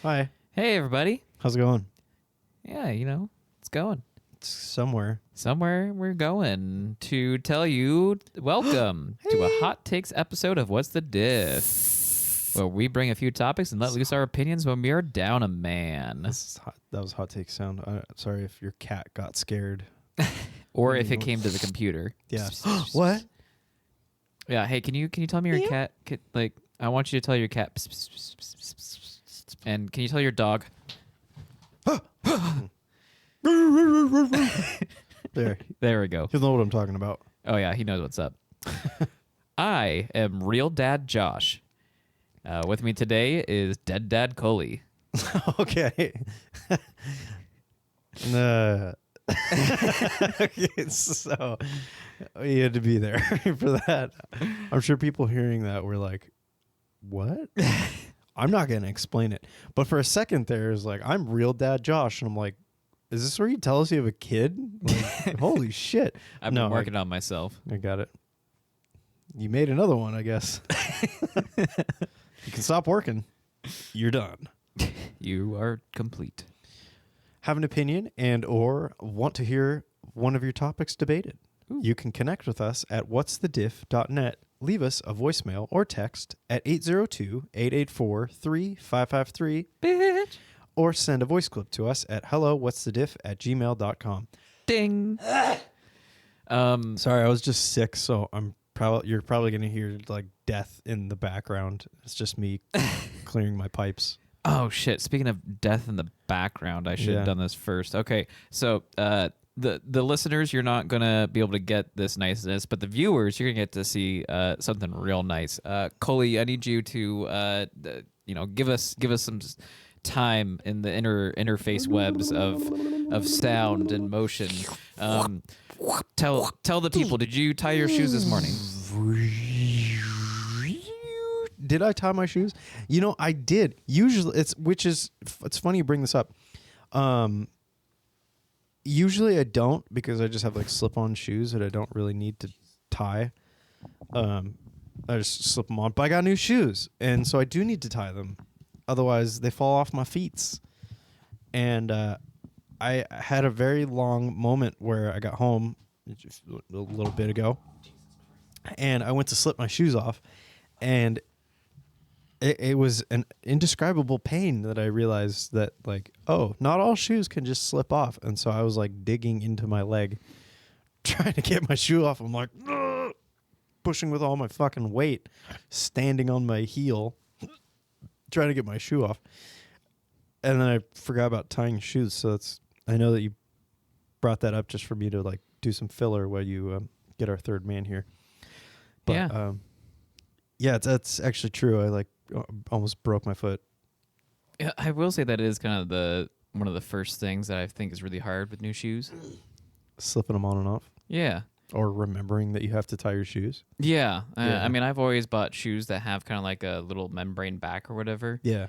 Hi. Hey, everybody. How's it going? Yeah, it's going. It's somewhere. Somewhere we're going to tell you welcome to a Hot Takes episode of What's the Diff, where we bring a few topics and let loose our opinions when we are down a man. This is hot. That was hot take sound. Sorry if your cat got scared. Or if it came to the computer. Yeah. What? Yeah, hey, can you tell me your cat, I want you to tell your cat, and can you tell your dog? There we go. He'll know what I'm talking about. Oh, yeah, he knows what's up. I am Real Dad Josh. With me today is Dead Dad Coley. Okay. Okay, so you had to be there for that. I'm sure people hearing that were like, what? I'm not going to explain it. But for a second there, is like, I'm Real Dad Josh. And I'm like, is this where you tell us you have a kid? Like, holy shit. I've been working on myself. I got it. You made another one, I guess. You can stop working. You're done. You are complete. Have an opinion and or want to hear one of your topics debated? Ooh. You can connect with us at whatsthediff.net. Leave us a voicemail or text at 802-884-3553. Bitch. Or send a voice clip to us at hellowhatsthediff@gmail.com. Ding. Sorry, I was just sick, so you're probably going to hear like death in the background. It's just me clearing my pipes. Oh, shit. Speaking of death in the background, I should have done this first. Okay, so the listeners, you're not going to be able to get this niceness, but the viewers, you're going to get to see something real nice. Coley, I need you to give us some time in the interface webs of sound and motion. Tell the people, did you tie your shoes this morning? Did I tie my shoes? I did. Usually it's funny you bring this up. Usually I don't, because I just have like slip-on shoes that I don't really need to tie. I just slip them on, but I got new shoes, and so I do need to tie them. Otherwise they fall off my feet. And I had a very long moment where I got home a little bit ago, and I went to slip my shoes off, and it was an indescribable pain that I realized that, like, oh, not all shoes can just slip off. And so I was like digging into my leg, trying to get my shoe off. I'm like, ugh, pushing with all my fucking weight, standing on my heel, trying to get my shoe off. And then I forgot about tying shoes. So I know that you brought that up just for me to like do some filler while you get our third man here. But, yeah, that's actually true. I like almost broke my foot. Yeah, I will say that it is kind of one of the first things that I think is really hard with new shoes. Slipping them on and off. Yeah. Or remembering that you have to tie your shoes. Yeah. I mean, I've always bought shoes that have kind of like a little membrane back or whatever. Yeah.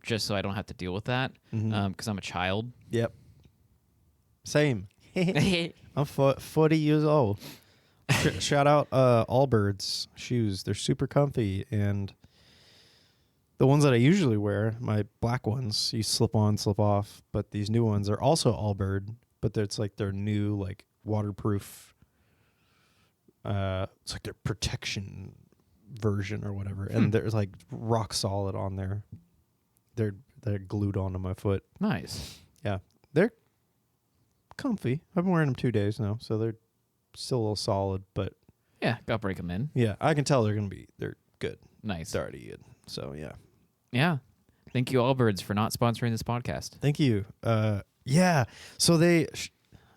Just so I don't have to deal with that. Because I'm a child. Yep. Same. I'm 40 years old. Shout out Allbirds shoes. They're super comfy, and the ones that I usually wear, my black ones, you slip on, slip off, but these new ones are also Allbird, but it's like their new like waterproof. It's like their protection version or whatever, and they're like rock solid on there. They're glued onto my foot. Nice. Yeah, they're comfy. I've been wearing them 2 days now, so they're still a little solid, but yeah, gotta break them in. Yeah, I can tell they're good. Nice. They're already good. So yeah. Thank you, Allbirds, for not sponsoring this podcast. Thank you. Yeah. So they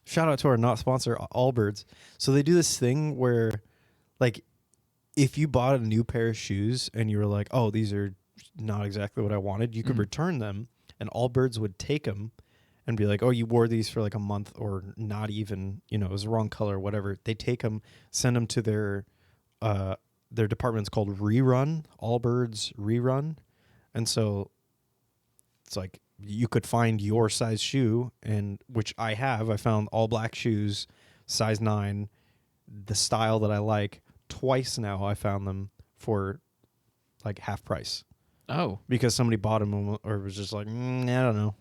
shout out to our not sponsor, Allbirds. So they do this thing where, like, if you bought a new pair of shoes and you were like, oh, these are not exactly what I wanted, you could return them, and Allbirds would take them and be like, oh, you wore these for like a month, or not even, it was the wrong color, whatever. They take them, send them to their department's called Rerun, Allbirds Rerun. And so it's like you could find your size shoe, and which I have. I found all black shoes, size 9, the style that I like. Twice now I found them for like half price. Oh. because somebody bought them or was just like, I don't know.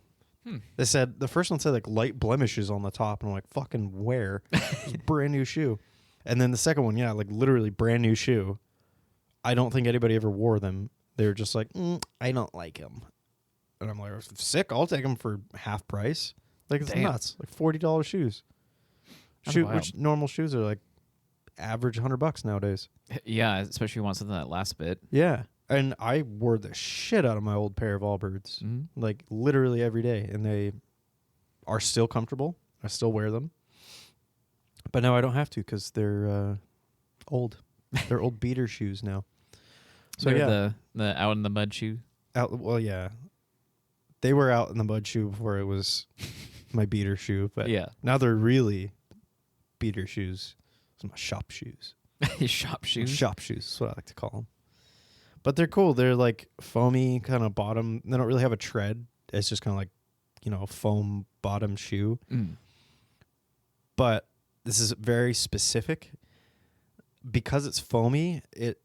They said the first one said like light blemishes on the top, and I'm like, fucking where? It's a brand new shoe. And then the second one, yeah, like literally brand new shoe. I don't think anybody ever wore them. They were just like, I don't like them. And I'm like, sick. I'll take them for half price. Like it's nuts. Like $40 shoes. Which normal shoes are like average $100 nowadays. Yeah, especially if you want something that lasts a bit. Yeah. And I wore the shit out of my old pair of Allbirds, like literally every day, and they are still comfortable. I still wear them, but now I don't have to because they're old. They're old beater shoes now. So they're the out in the mud shoe. Well, yeah, they were out in the mud shoe before it was my beater shoe, but now they're really beater shoes. It's my shop shoes. Shop shoes. Shop shoes is what I like to call them. But they're cool. They're like foamy kind of bottom. They don't really have a tread. It's just kind of like, a foam bottom shoe. But this is very specific. Because it's foamy, it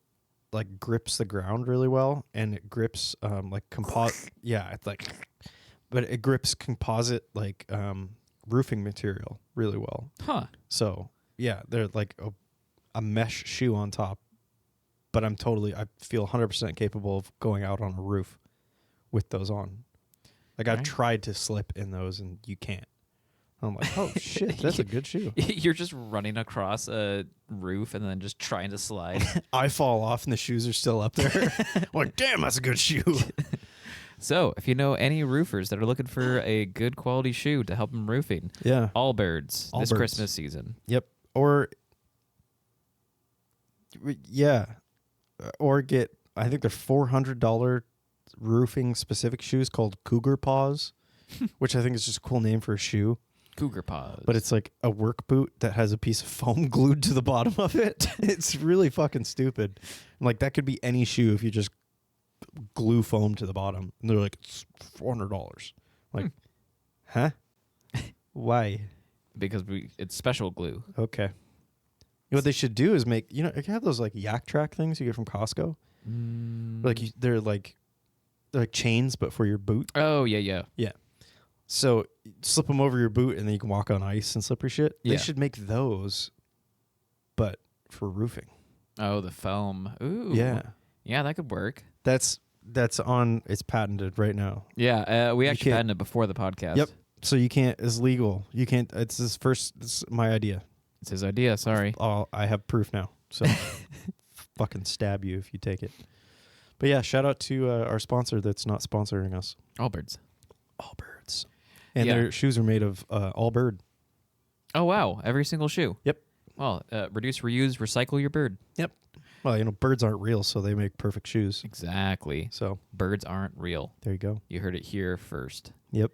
like grips the ground really well, and it grips like composite. Yeah, it's like, but it grips composite like roofing material really well. Huh. So yeah, they're like a mesh shoe on top. But I feel 100% capable of going out on a roof with those on. Like I've tried to slip in those and you can't. I'm like, oh shit, that's a good shoe. You're just running across a roof and then just trying to slide. I fall off and the shoes are still up there. I'm like, damn, that's a good shoe. So if you know any roofers that are looking for a good quality shoe to help them roofing, Allbirds this Christmas season. Yep. Or get, I think they're $400 roofing specific shoes called Cougar Paws, which I think is just a cool name for a shoe. Cougar Paws. But it's like a work boot that has a piece of foam glued to the bottom of it. It's really fucking stupid. Like that could be any shoe if you just glue foam to the bottom. And they're like, it's $400. Like, huh? Why? Because it's special glue. Okay. What they should do is make, you have those like Yak Track things you get from Costco. Like they're like chains, but for your boot. Oh yeah. So slip them over your boot, and then you can walk on ice and slippery shit. They should make those, but for roofing. Oh, the foam. Ooh. Yeah, that could work. That's on. It's patented right now. Yeah, we actually patented it before the podcast. Yep. So you can't. It's legal. You can't. It's his first. It's my idea. It's his idea. Sorry. I have proof now. So fucking stab you if you take it. But yeah, shout out to our sponsor that's not sponsoring us. Allbirds. And their shoes are made of all bird. Oh, wow. Every single shoe. Yep. Well, reduce, reuse, recycle your bird. Yep. Well, birds aren't real, so they make perfect shoes. Exactly. So birds aren't real. There you go. You heard it here first. Yep.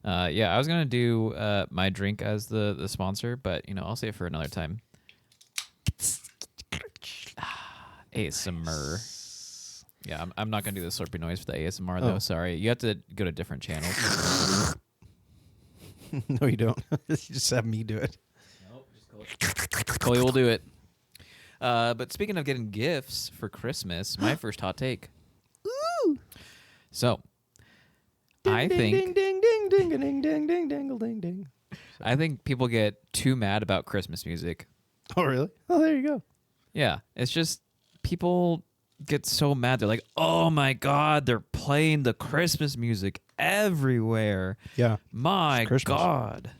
I was going to do my drink as the sponsor, but, I'll save it for another time. ASMR. Yeah, I'm not going to do the slurpy noise for the ASMR, though. Sorry. You have to go to different channels. No, you don't. You just have me do it. Nope, just Chloe will do it. But speaking of getting gifts for Christmas, my first hot take. Ooh. So, I think... Ding, ding, ding, ding, ding, ding, ding, ding, ding, ding. I think people get too mad about Christmas music. Oh, really? Oh, there you go. Yeah, it's just people get so mad. They're like, oh my God, they're playing the Christmas music everywhere. Yeah. My God.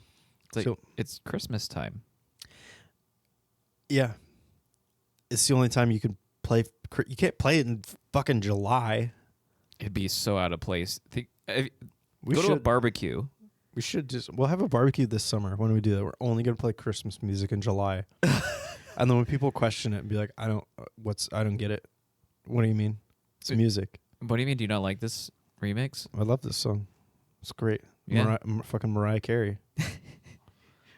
It's like, it's Christmas time. Yeah. It's the only time you can play. You can't play it in fucking July. It'd be so out of place. Go should to a barbecue. We'll have a barbecue this summer. When we do that, we're only going to play Christmas music in July. And then when people question it and be like, I don't get it. What do you mean? It's music. What do you mean? Do you not like this remix? I love this song. It's great. Yeah. Fucking Mariah Carey.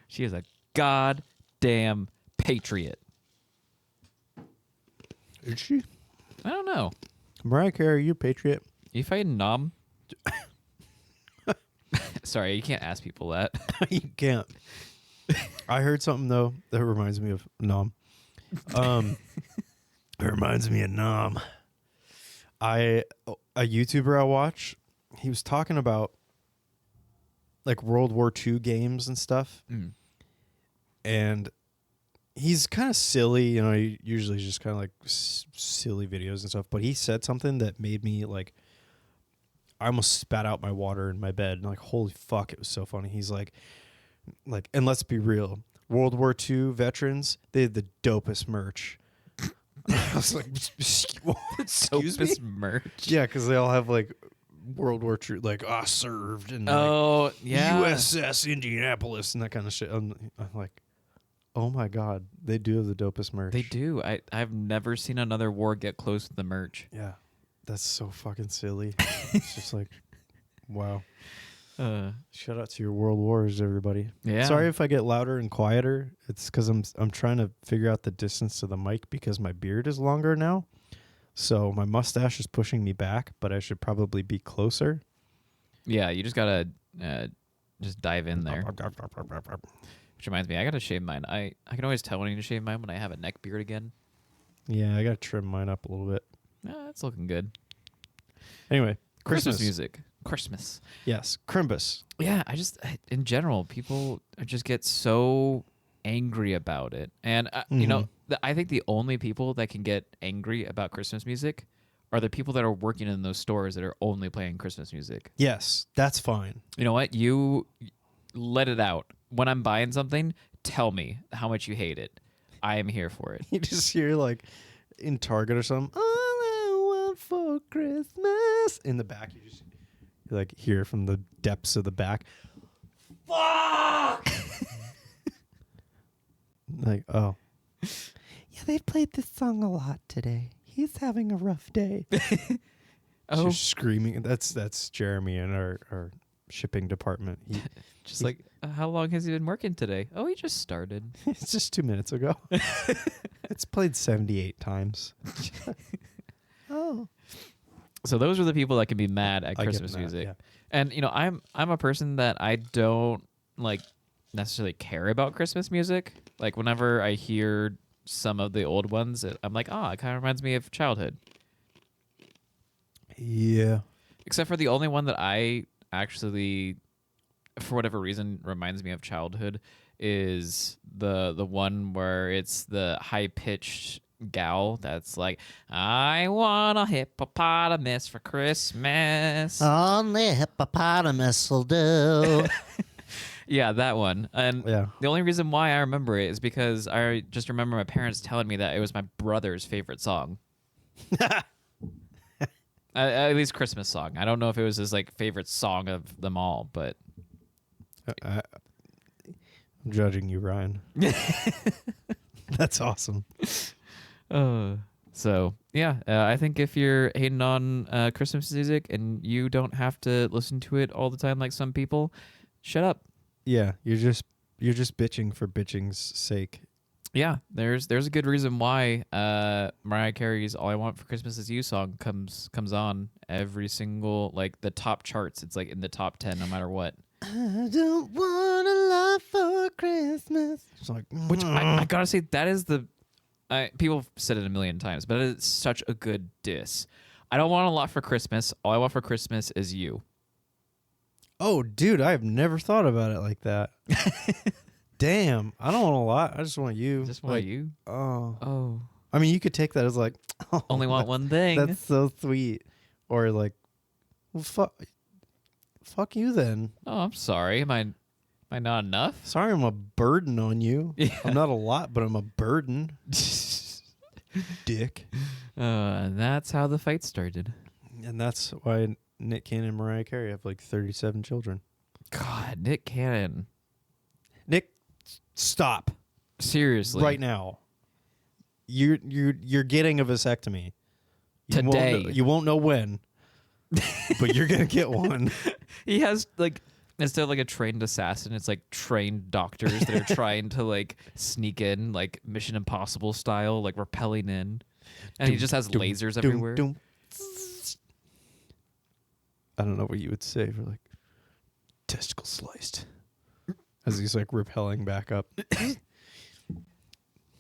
She is a goddamn patriot. Is she? I don't know. Mariah Carey, you a patriot? You fighting Nom? Sorry, you can't ask people that. You can't. I heard something, though, that reminds me of Nom. It reminds me of Nom. a YouTuber I watch, he was talking about like World War II games and stuff. And he's kind of silly, you know, he usually just kind of like silly videos and stuff, but he said something that made me like, I almost spat out my water in my bed and like, holy fuck, it was so funny. He's like, and let's be real, World War II veterans, they had the dopest merch. I was like, excuse me? Dopest merch. Yeah, because they all have like World War II, like served and yeah, USS Indianapolis and that kind of shit. I'm like, oh my god, they do have the dopest merch. They do. I've never seen another war get close to the merch. Yeah, that's so fucking silly. It's just like, wow. Shout out to your world wars, everybody. Yeah. Sorry if I get louder and quieter. It's because I'm trying to figure out the distance to the mic because my beard is longer now. So my mustache is pushing me back, but I should probably be closer. Yeah, you just gotta just dive in there. Which reminds me, I gotta shave mine. I can always tell when I need to shave mine when I have a neck beard again. Yeah, I gotta trim mine up a little bit. That's looking good. Anyway, Christmas music. Christmas. Yes, Crimbus. Yeah, in general, people just get so angry about it. And, you know, I think the only people that can get angry about Christmas music are the people that are working in those stores that are only playing Christmas music. Yes, that's fine. You know what? You let it out. When I'm buying something, tell me how much you hate it. I am here for it. You just hear like in Target or something, all I want for Christmas. In the back, you like hear from the depths of the back. Fuck! Like, oh. Yeah, they played this song a lot today. He's having a rough day. Oh, She's screaming. That's Jeremy in our shipping department. How long has he been working today? Oh, he just started. It's just 2 minutes ago. It's played 78 times. Oh. So those are the people that can be mad at I get Christmas mad, music. yeah. And you know, I'm a person that I don't like necessarily care about Christmas music. Like whenever I hear some of the old ones, I'm like, it kind of reminds me of childhood. Yeah. Except for the only one that I actually, for whatever reason, reminds me of childhood is the one where it's the high pitched gal that's like, I want a hippopotamus for Christmas. Only a hippopotamus will do. Yeah, that one. And Yeah. the only reason why I remember it is because I just remember my parents telling me that it was my brother's favorite song. At least Christmas song. I don't know if it was his like favorite song of them all, but I'm judging you, Ryan. That's awesome. So yeah, I think if you're hating on Christmas music and you don't have to listen to it all the time like some people, shut up. Yeah, you're just bitching for bitching's sake. Yeah, there's a good reason why Mariah Carey's "All I Want for Christmas Is You" song comes on every single like the top charts. It's like in the top 10 no matter what. I don't want a lot for Christmas. It's like, Which I gotta say that is people have said it a million times, but it's such a good diss. I don't want a lot for Christmas. All I want for Christmas is you. oh, dude, I have never thought about it like that. Damn, I don't want a lot. I just want you. Just want you. Oh. I mean, you could take that as like, oh, Only want one thing. That's so sweet. Or like, well, fuck you then. Oh, I'm sorry. Am I not enough? Sorry, I'm a burden on you. Yeah. I'm not a lot, but I'm a burden. Dick. And that's how the fight started. And that's why Nick Cannon and Mariah Carey have like 37 children. God, Nick Cannon. Nick, stop Seriously. right now. You're getting a vasectomy Today. You won't know when, but you're gonna get one. He has like instead of like a trained assassin, it's like trained doctors that are trying to like sneak in like Mission Impossible style, like rappelling in. And he just has lasers everywhere. I don't know what you would say for like testicle sliced. As he's like rappelling back up.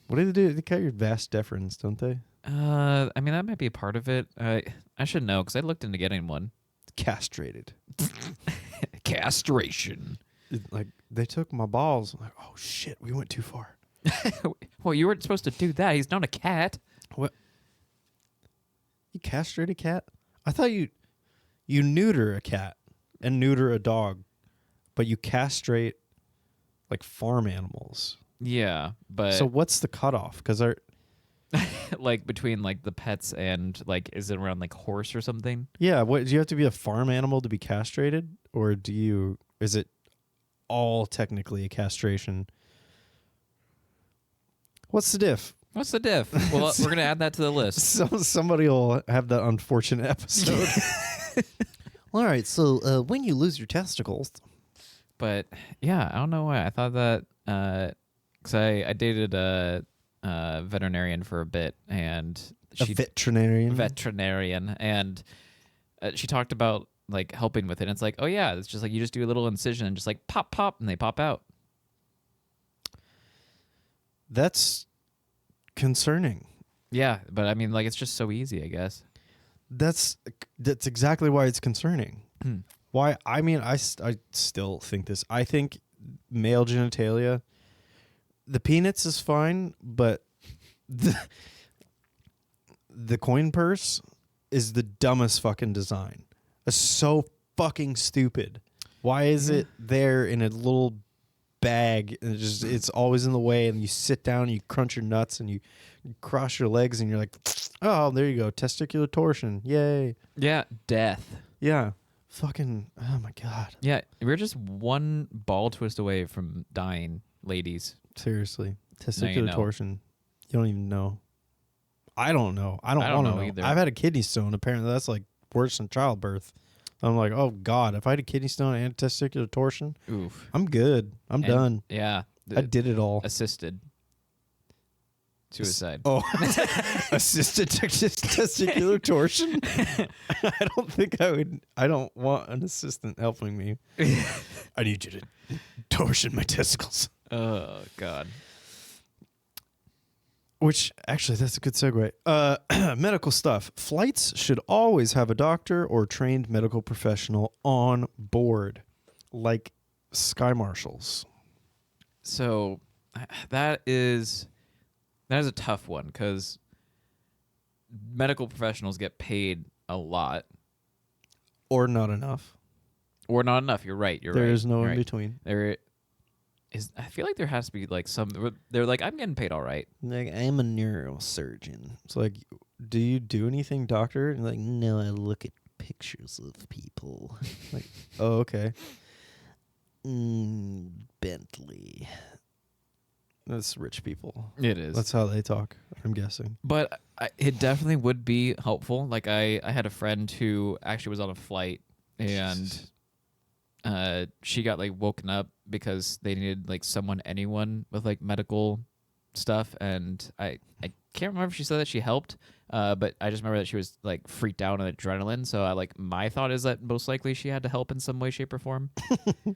What do they do? They cut your vas deferens, don't they? I mean, that might be a part of it. I should know because I looked into getting one. Castrated. Castration. Like they took my balls. I'm like, oh shit, we went too far. Well, you weren't supposed to do that. He's not a cat. What? You castrate a cat? I thought you neuter a cat and neuter a dog, but you castrate like farm animals. Yeah, but So what's the cutoff? Because like between like the pets and like, is it around like horse or something? yeah, what do you have to be a farm animal to be castrated, or is it all technically a castration? What's the diff? What's the diff? Well, we're gonna add that to the list. So somebody will have that unfortunate episode. Well, all right. So when you lose your testicles, But yeah, I don't know why. I thought that because I dated a veterinarian for a bit, and veterinarian, and she talked about like helping with it. And it's like, oh yeah, it's just like you just do a little incision and just like pop, pop, and they pop out. that's concerning. Yeah, but I mean, like it's just so easy, I guess. That's exactly why it's concerning. Why? I mean, I still think this. I think male genitalia, the penis is fine, but the coin purse is the dumbest fucking design. It's so fucking stupid. Why is it there in a little bag and it's always in the way, and you sit down and you crunch your nuts and you cross your legs and you're like, oh, there you go, testicular torsion, yay. Yeah, death. Yeah, fucking, oh my god. Yeah, we're just one ball twist away from dying, ladies. Seriously, testicular you know. torsion. You don't even know. I don't know. I don't I want don't to know know either. I've had a kidney stone. Apparently that's like worse than childbirth. I'm like, oh god, if I had a kidney stone and testicular torsion, Oof. I'm good. I'm And- done. Yeah. I did it all. Assisted suicide. Oh, assisted testicular torsion? I don't think I would. I don't want an assistant helping me. I need you to torsion my testicles. Oh God. Which, actually, that's a good segue. Medical stuff. Flights should always have a doctor or trained medical professional on board, like sky marshals. So that is a tough one because medical professionals get paid a lot Or not enough. or not enough. You're right. There is no You're in right. between. There is. I feel like there has to be like some. They're like, I'm getting paid all right. Like, I'm a neurosurgeon. It's like, do you do anything, doctor? And like, no, I look at pictures of people. Like, oh, okay. Bentley. That's rich people. It is. That's how they talk, I'm guessing. But it definitely would be helpful. Like I had a friend who actually was on a flight and she got like woken up because they needed like anyone with like medical stuff, and I can't remember if she said that she helped, but I just remember that she was like freaked out on adrenaline. So my thought is that most likely she had to help in some way, shape, or form.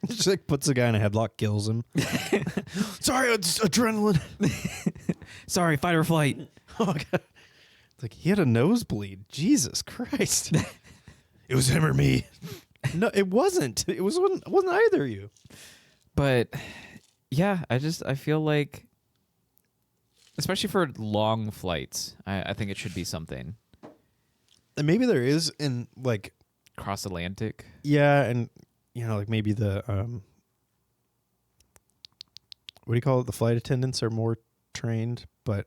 Just like puts a guy in a headlock, kills him. Sorry, it's adrenaline. Sorry, fight or flight. Oh god. It's like he had a nosebleed. Jesus Christ. It was him or me. No, it wasn't. It wasn't either of you. But yeah, I feel like, especially for long flights, I think it should be something. And maybe there is in like Cross Atlantic. yeah, and like maybe the what do you call it? The flight attendants are more trained, but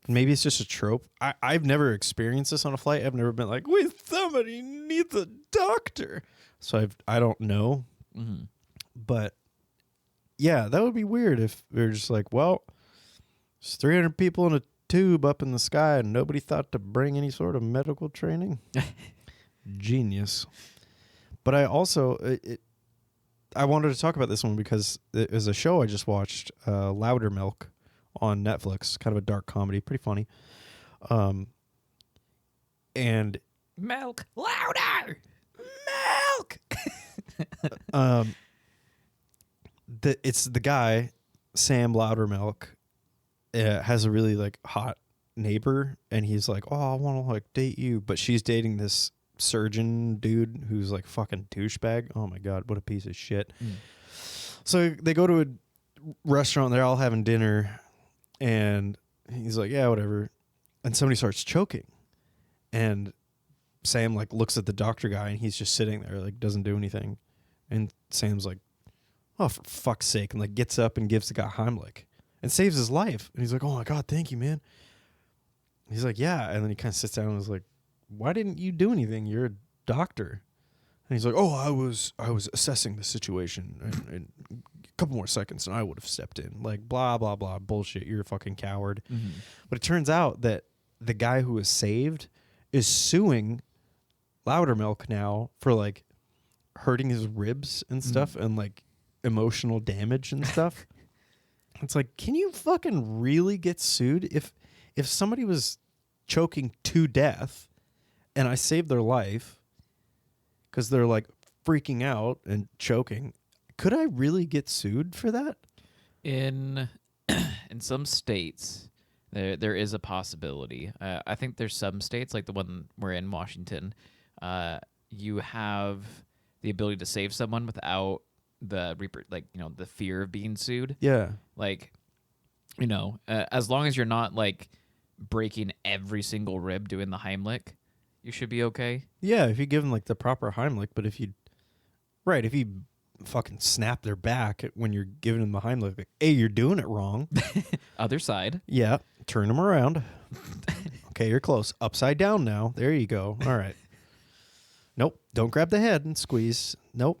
maybe it's just a trope. I've never experienced this on a flight. I've never been like, wait, somebody needs a doctor. So I don't know. Mm-hmm. But yeah, that would be weird if they're just like, well, there's 300 people in a tube up in the sky and nobody thought to bring any sort of medical training. Genius. But I also, I wanted to talk about this one because it was a show I just watched, Louder Milk on Netflix, kind of a dark comedy, pretty funny. And Milk louder. Milk. it's the guy Sam Loudermilk has a really like hot neighbor, and he's like, "Oh, I want to like date you," but she's dating this surgeon dude who's like fucking douchebag. Oh my god, what a piece of shit. So they go to a restaurant, they're all having dinner, and he's like, "Yeah, whatever," and somebody starts choking, and Sam like looks at the doctor guy, and he's just sitting there like doesn't do anything, and Sam's like, "Oh, for fuck's sake," and like gets up and gives the guy Heimlich and saves his life, and he's like, "Oh my god, thank you, man." He's like, "Yeah," and then he kind of sits down and was like, "Why didn't you do anything? You're a doctor." And he's like, "Oh, I was assessing the situation, and a couple more seconds and I would have stepped in." Like, blah, blah, blah, bullshit. You're a fucking coward. Mm-hmm. But it turns out that the guy who was saved is suing Loudermilk now for, like, hurting his ribs and stuff and, like, emotional damage and stuff. It's like, can you fucking really get sued? If somebody was choking to death and I saved their life because they're like freaking out and choking, could I really get sued for that? In some states, there is a possibility. I think there's some states, like the one we're in, Washington, you have the ability to save someone without the the fear of being sued. Yeah. Like, as long as you're not like breaking every single rib doing the Heimlich, you should be okay. Yeah, if you give them like the proper Heimlich, but if you fucking snap their back when you're giving them the Heimlich, like, hey, you're doing it wrong. Other side. Yeah, turn them around. Okay, you're close. Upside down now. There you go. All right. Nope, don't grab the head and squeeze. Nope.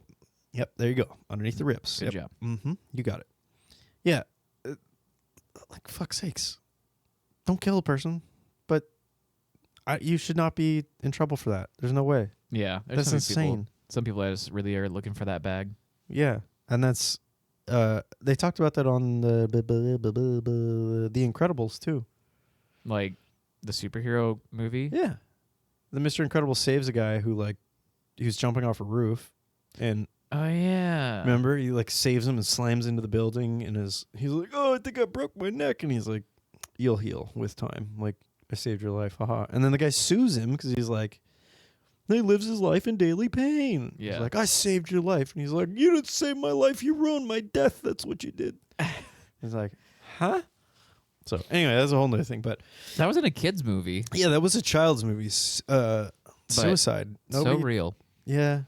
Yep, there you go. Underneath the ribs. Good job. Mm-hmm. You got it. Yeah. Like, fuck's sakes. Don't kill a person, but you should not be in trouble for that. There's no way. Yeah, That's insane. Some people just really are looking for that bag. Yeah, and that's they talked about that on the Incredibles too. Like the superhero movie. Yeah, the Mr. Incredible saves a guy who he was jumping off a roof, and Oh yeah. remember he like saves him and slams into the building, and he's like, "Oh, I think I broke my neck," and he's like, "You'll heal with time. Like, I saved your life, haha." And then the guy sues him because he's like, he lives his life in daily pain. Yeah. He's like, "I saved your life," and he's like, "You didn't save my life. You ruined my death. That's what you did." He's like, "Huh?" So anyway, that's a whole nother thing. But That was in a kids movie. yeah, that was a child's movie. Suicide. So real. Yeah.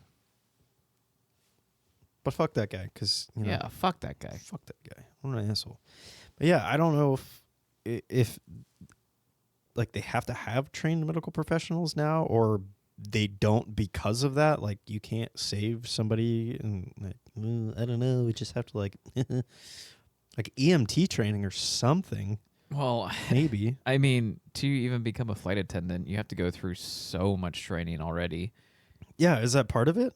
But fuck that guy, because Yeah, fuck that guy. fuck that guy. What an asshole. But yeah, I don't know if like they have to have trained medical professionals now, or they don't because of that. Like, you can't save somebody, and like, I don't know. We just have to like EMT training or something. Well, Maybe. I mean, to even become a flight attendant, you have to go through so much training already. Yeah, is that part of it?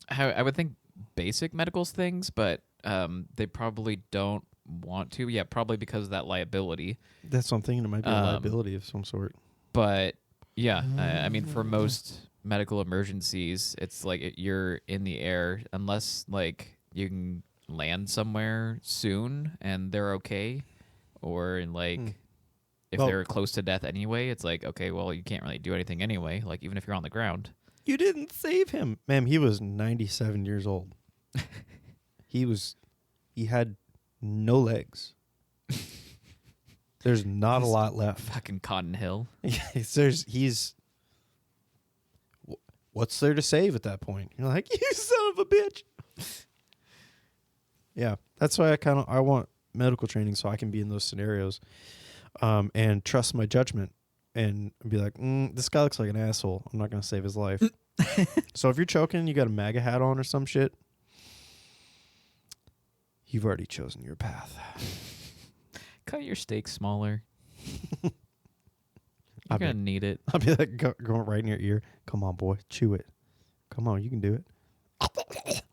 I would think basic medicals things, but they probably don't want to. Yeah, probably because of that liability. That's what I'm thinking. It might be a liability of some sort. But yeah, I mean, for most medical emergencies, it's like you're in the air unless like you can land somewhere soon and they're okay, or in like if they're close to death anyway, it's like, okay, well, you can't really do anything anyway. Like, even if you're on the ground. You didn't save him. Ma'am, he was 97 years old. He had no legs. There's not a lot left. Fucking Cotton Hill. What's there to save at that point? You're like, you son of a bitch. Yeah, that's why I want medical training so I can be in those scenarios, and trust my judgment and be like, this guy looks like an asshole. I'm not going to save his life. So if you're choking, you got a MAGA hat on or some shit, you've already chosen your path. Cut your steak smaller. You're going to need it. I'll be like, going right in your ear. Come on, boy. Chew it. Come on, you can do it.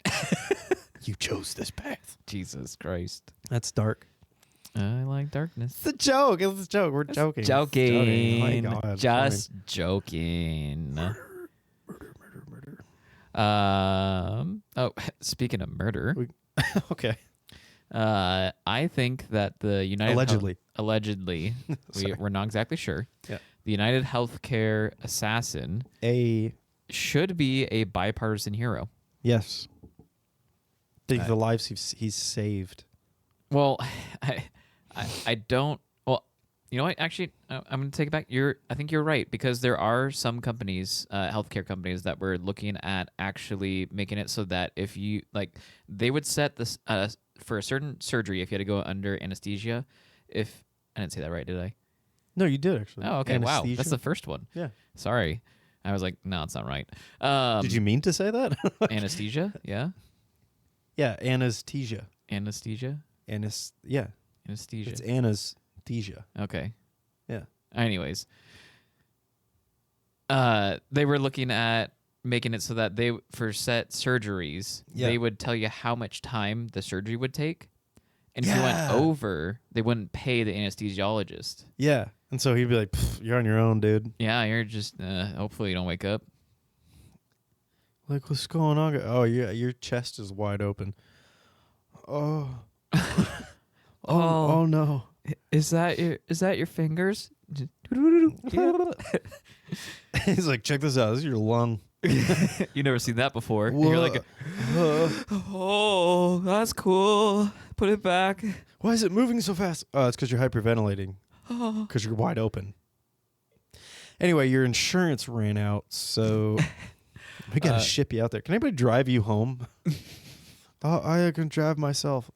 You chose this path. Jesus Christ. That's dark. I like darkness. It's a joke. It's a joke. We're joking. Joking. Oh my God, Just joking. Murder. Oh, speaking of murder, Okay. I think that the United Allegedly. we're not exactly sure. Yeah. The United Healthcare assassin A should be a bipartisan hero. yes. Think of the lives he's saved. Well, I don't. Well, you know what? Actually, I'm going to take it back. I think you're right, because there are some companies, healthcare companies, that were looking at actually making it so that if you they would set this for a certain surgery, if you had to go under anesthesia. If I didn't say that right, did I? No, you did actually. Oh, okay. Wow, Anesthesia? that's the first one. Yeah. Sorry, I was like, no, it's not right. Did you mean to say that? Anesthesia? Yeah. Yeah, anesthesia. Anesthesia. Yeah. Anesthesia. It's anesthesia. Okay. Yeah. Anyways, they were looking at making it so that for set surgeries, they would tell you how much time the surgery would take. And if you went over, they wouldn't pay the anesthesiologist. Yeah. And so he'd be like, you're on your own, dude. Yeah, you're just, hopefully you don't wake up. Like, what's going on? Oh, yeah, your chest is wide open. Oh. oh no. Is that your fingers? He's like, check this out. This is your lung. You never seen that before. And Whoa. you're like, oh, that's cool. Put it back. Why is it moving so fast? Oh, it's because you're hyperventilating. Oh. Because you're wide open. Anyway, your insurance ran out, so we got to ship you out there. Can anybody drive you home? I can drive myself.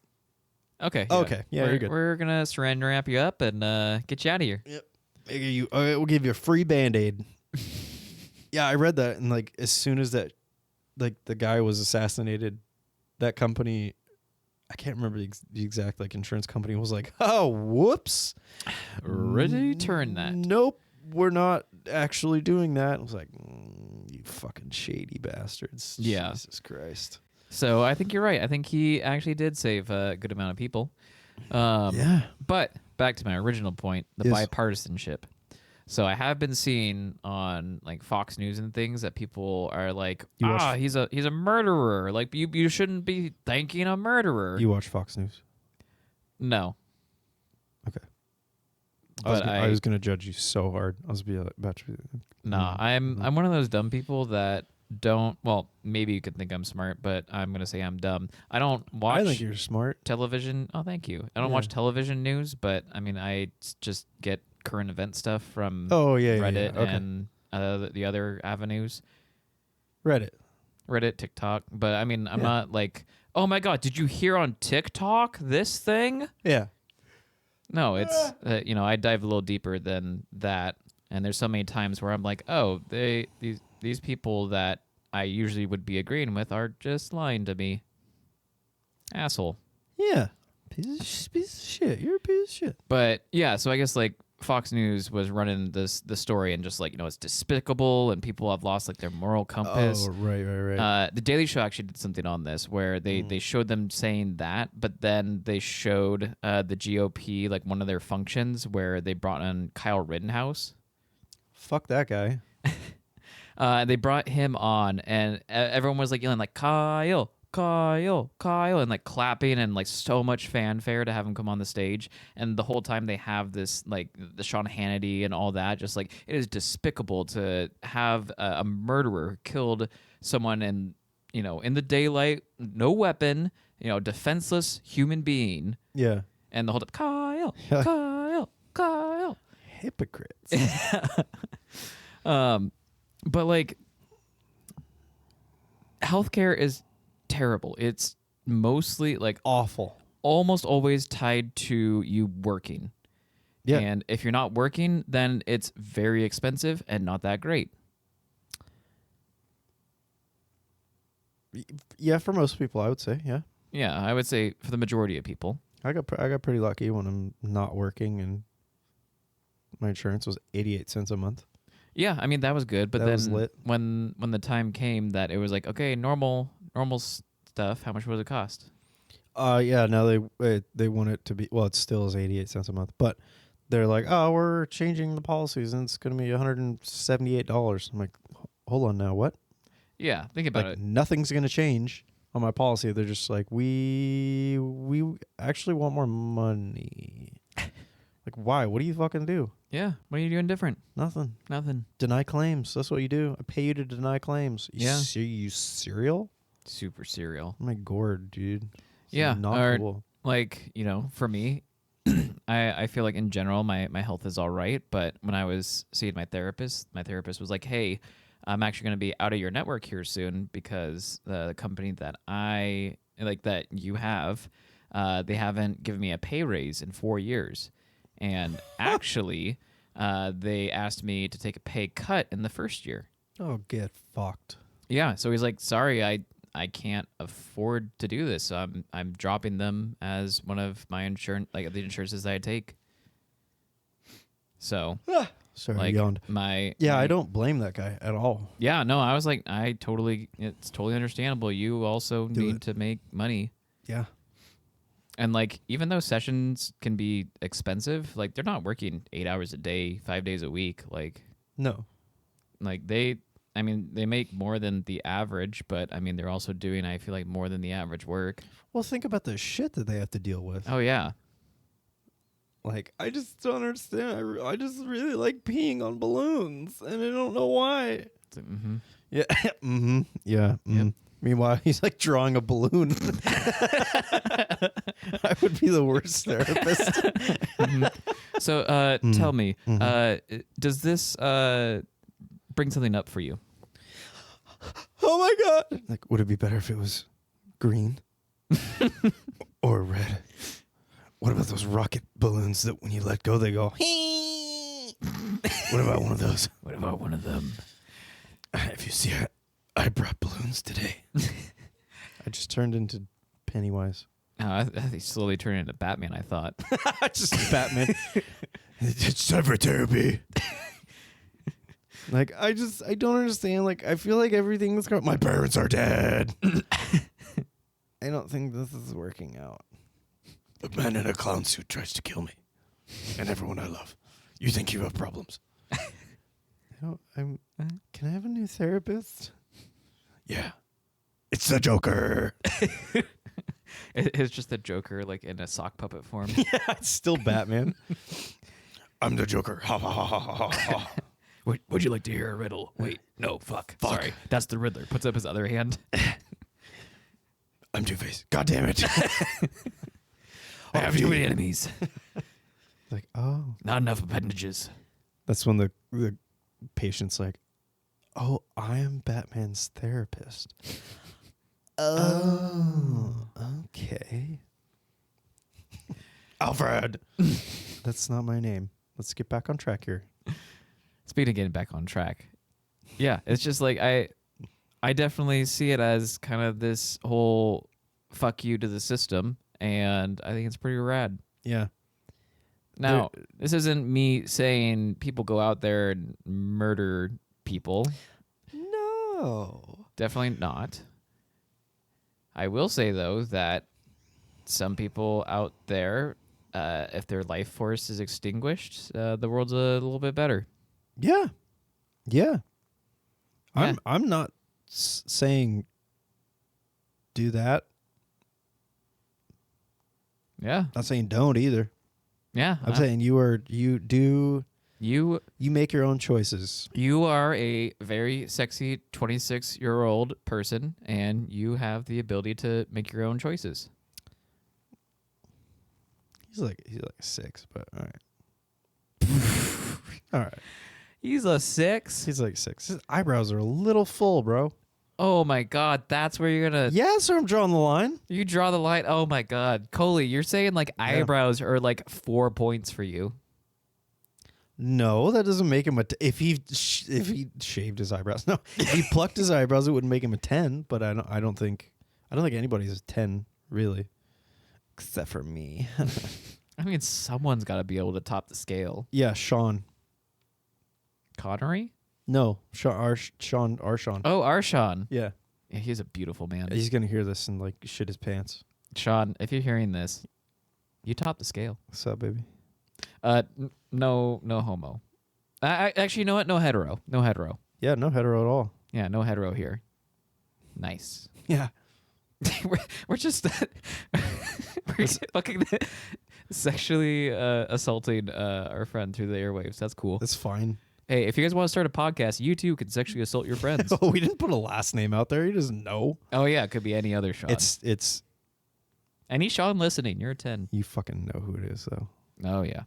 Okay. Yeah. Okay. Yeah, you're good. We're going to surrender wrap you up and get you out of here. Yep. We'll give you a free Band-Aid. Yeah, I read that, and as soon as that, the guy was assassinated, that company, I can't remember the exact insurance company, was like, oh, whoops, return that. Nope, we're not actually doing that. I was like, you fucking shady bastards. Yeah, Jesus Christ. So I think you're right. I think he actually did save a good amount of people. Yeah. But back to my original point, the bipartisanship. So I have been seeing on Fox News and things that people are like, he's a murderer. You shouldn't be thanking a murderer. You watch Fox News? No. Okay. But I was gonna judge you so hard. I was about to be. No, I'm one of those dumb people that don't. Well, maybe you could think I'm smart, but I'm gonna say I'm dumb. I don't watch. I think you're smart. Television. Oh, thank you. I don't watch television news, but I mean, I just get current event stuff from Reddit and the other avenues. Reddit, TikTok. But I mean, I'm not like, oh my God, did you hear on TikTok this thing? Yeah. No, it's, I dive a little deeper than that. And there's so many times where I'm like, oh, these people that I usually would be agreeing with are just lying to me. Asshole. Yeah. Piece of shit. You're a piece of shit. But yeah, so I guess Fox News was running the story and just it's despicable and people have lost their moral compass. Oh, right. The Daily Show actually did something on this where they showed them saying that, but then they showed the GOP one of their functions where they brought in Kyle Rittenhouse. Fuck that guy. They brought him on and everyone was yelling Kyle, and clapping and so much fanfare to have him come on the stage. And the whole time they have this the Sean Hannity and all that, just it is despicable to have a murderer who killed someone in the daylight, no weapon, defenseless human being. Yeah. And the whole time, Kyle. Hypocrites. But healthcare is terrible. It's mostly awful. Almost always tied to you working. Yeah. And if you're not working, then it's very expensive and not that great. Yeah, for most people, I would say. Yeah. Yeah, I would say for the majority of people. I got pretty lucky when I'm not working, and my insurance was 88 cents a month. Yeah, I mean that was good, but that then was lit. when the time came that it was okay, normal stuff, how much would it cost? Yeah, now they want it to be, well, it still is 88 cents a month, but they're like, oh, we're changing the policies and it's going to be $178. I'm like, hold on now, what? Yeah, think about it. Nothing's going to change. on my policy, they're just like, we actually want more money. Like, why? What do you fucking do? Yeah. What are you doing different? Nothing. Nothing. Deny claims. That's what you do. I pay you to deny claims. Yeah. You cereal? Super serial. Oh my gourd, dude. It's Yeah. not cool. Like, for me, I feel like in general my health is all right. But when I was seeing my therapist was like, hey, I'm actually going to be out of your network here soon because the company that that you have, they haven't given me a pay raise in 4 years. And actually, they asked me to take a pay cut in the first year. Oh, get fucked. Yeah. So he's like, sorry, I can't afford to do this. So I'm dropping them as one of my insurance, like the insurances that I take. So Sorry, like I yawned. my I don't blame that guy at all. Yeah, no, I was like, it's totally understandable. You also need to make money. Yeah. And like, even though sessions can be expensive, like they're not working 8 hours a day, 5 days a week. No. Like they make more than the average, but I mean, they're also doing, I feel like, more than the average work. Well, think about the shit that they have to deal with. Oh yeah. Like, I just don't understand. I just really like peeing on balloons, and I don't know why. Mm-hmm. Yeah. Mm-hmm. Yeah. Mm. Yep. Meanwhile, he's like drawing a balloon. I would be the worst therapist. Mm-hmm. So, tell me, does this bring something up for you? Oh my god! Like, would it be better if it was green or red? What about those rocket balloons that when you let go, they go? What about one of those? What about one of them? If you see it, I brought balloons today. I just turned into Pennywise. Oh, I think slowly turned into Batman, I thought. Just Batman. It's time for therapy. Like, I don't understand. Like, I feel like everything's going. My parents are dead. I don't think this is working out. A man in a clown suit tries to kill me, and everyone I love. You think you have problems? Can I have a new therapist? Yeah, it's the Joker. It's just the Joker, like in a sock puppet form. Yeah, it's still Batman. I'm the Joker. Ha ha ha ha ha ha. Would you like to hear a riddle? Wait, no, fuck. Sorry, that's the Riddler. Puts up his other hand. I'm Two-Face. God damn it. I have too many enemies. Like, oh. Not enough appendages. That's when the patient's like, oh, I am Batman's therapist. Oh, okay. Alfred. That's not my name. Let's get back on track here. Speaking of getting back on track, yeah, it's just like I definitely see it as kind of this whole fuck you to the system, and I think it's pretty rad. Yeah. Now, this isn't me saying people go out there and murder people. No. Definitely not. I will say, though, that some people out there, if their life force is extinguished, the world's a little bit better. Yeah. Yeah. Yeah. I'm not saying do that. Yeah. Not saying don't either. Yeah. I'm saying you make your own choices. You are a very sexy 26-year-old person, and you have the ability to make your own choices. He's like 6, but all right. All right. He's a 6? He's like 6. His eyebrows are a little full, bro. Oh, my God. That's where you're going to... Yeah, so I'm drawing the line. You draw the line. Oh, my God. Coley, you're saying, like, eyebrows are, like, 4 points for you. No, that doesn't make him if he shaved his eyebrows. No, if he plucked his eyebrows, it wouldn't make him a 10. But I don't think anybody's a 10 really, except for me. I mean, someone's got to be able to top the scale. Yeah, Sean. Connery? No, Sean. Oh, Arshawn. Yeah, He's a beautiful man. he's gonna hear this and like shit his pants. Sean, if you're hearing this, you top the scale. What's up, baby? No homo. Actually, you know what? No hetero. No hetero. Yeah, no hetero at all. Yeah, no hetero here. Nice. Yeah. we're just we're fucking sexually assaulting our friend through the airwaves. That's cool. That's fine. Hey, if you guys want to start a podcast, you too can sexually assault your friends. Oh, we didn't put a last name out there. He doesn't know. Oh yeah, it could be any other Sean. It's any Sean listening. You're a 10. you fucking know who it is though. Oh yeah.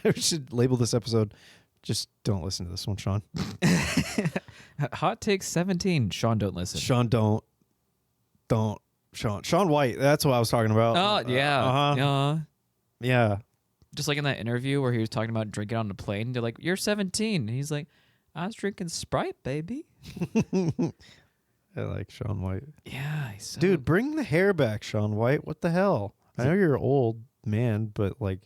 We should label this episode. Just don't listen to this one, Sean. Hot take 17. Sean, don't listen. Sean, don't. Sean White. That's what I was talking about. Oh yeah. Yeah. Just like in that interview where he was talking about drinking on the plane. They're like, "You're 17." And he's like, "I was drinking Sprite, baby." I like Sean White. Yeah, he's so Dude, bring the hair back, Sean White. What the hell? I know you're an old man, but like,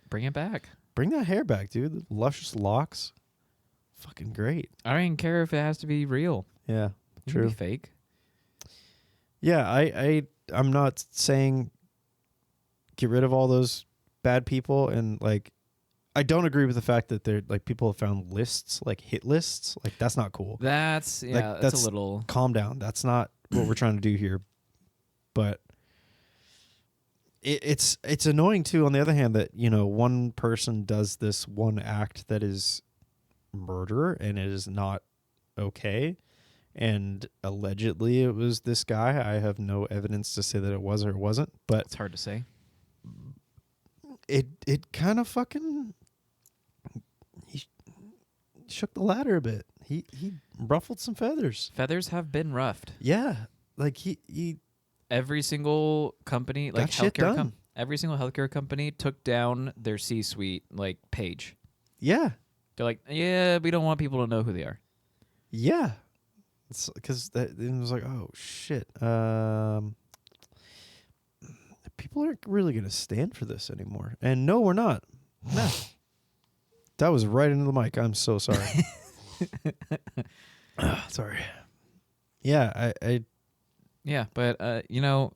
bring it back. bring that hair back, dude. The luscious locks. Fucking great. I don't even care if it has to be real. Yeah. It True. can be fake. Yeah, I'm not saying get rid of all those bad people, and like I don't agree with the fact that they're like people have found lists, like hit lists. Like that's not cool. That's Like, that's a little. Calm down. That's not what we're trying to do here. But it's annoying too, on the other hand, that, you know, one person does this one act that is murder and it is not okay. And allegedly it was this guy. I have no evidence to say that it was or it wasn't, but It's hard to say. it kind of fucking he shook the ladder a bit. He ruffled some feathers. Feathers have been ruffed. Yeah, like he Every single company, like got shit healthcare, done. every single healthcare company took down their C-suite like page. Yeah, They're like, yeah, we don't want people to know who they are. yeah. It's because it was like, oh shit. People aren't really gonna stand for this anymore. And no, we're not. No. That was right into the mic. I'm so sorry. Sorry. Yeah, I Yeah, but you know,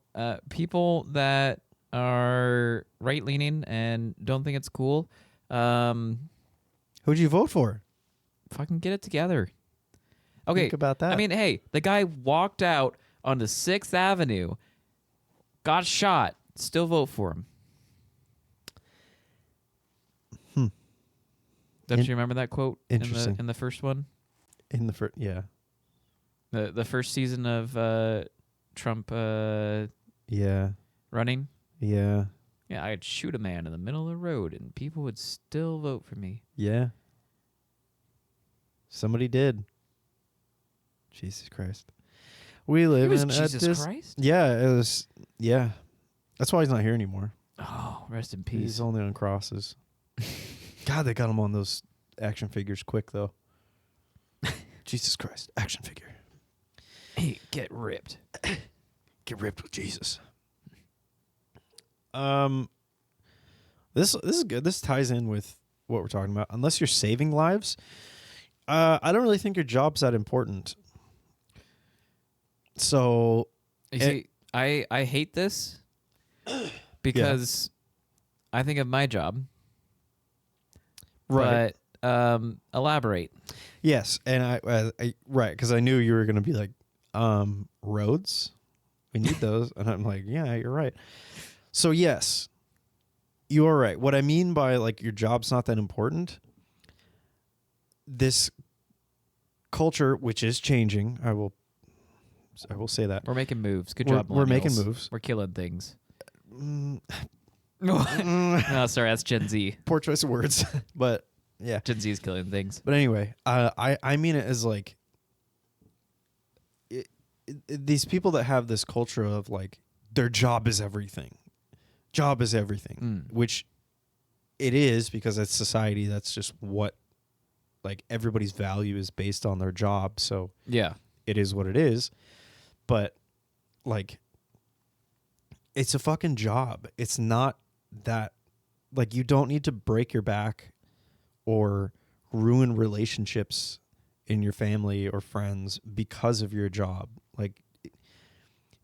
people that are right leaning and don't think it's cool, who'd you vote for? fucking get it together. Okay, Think about that. I mean, hey, the guy walked out onto 6th Avenue, got shot, still vote for him. Don't you remember that quote Interesting. in the first one? In the first, yeah. The first season of Trump Yeah. running? Yeah. Yeah, I'd shoot a man in the middle of the road and people would still vote for me. Yeah. Somebody did. Jesus Christ. We live was in Jesus Christ? Yeah, it was. Yeah, that's why he's not here anymore. Oh, rest in He's peace. only on crosses. God, they got him on those action figures quick though. Jesus Christ, action figure. Hey, get ripped. Get ripped with Jesus. This is good. This ties in with what we're talking about. Unless you're saving lives, I don't really think your job's that important. So, You see, I hate this because I think of my job. right. But elaborate. Yes, and I right, because I knew you were going to be like, roads, we need those, and I'm like, yeah, you're right. So yes, you are right. What I mean by like your job's not that important, this culture, which is changing, I will say that We're making moves. Good We're- job, we're making millennials. moves. We're killing things. Mm, No, sorry, that's Gen Z. poor choice of words, but yeah. Gen Z is killing things. But anyway, I mean it as like these people that have this culture of like their job is everything. Job is everything, which it is because it's society. That's just what like everybody's value is based on their job. So Yeah. it is what it is. But like it's a fucking job. It's not that like you don't need to break your back or ruin relationships in your family or friends because of your job. Like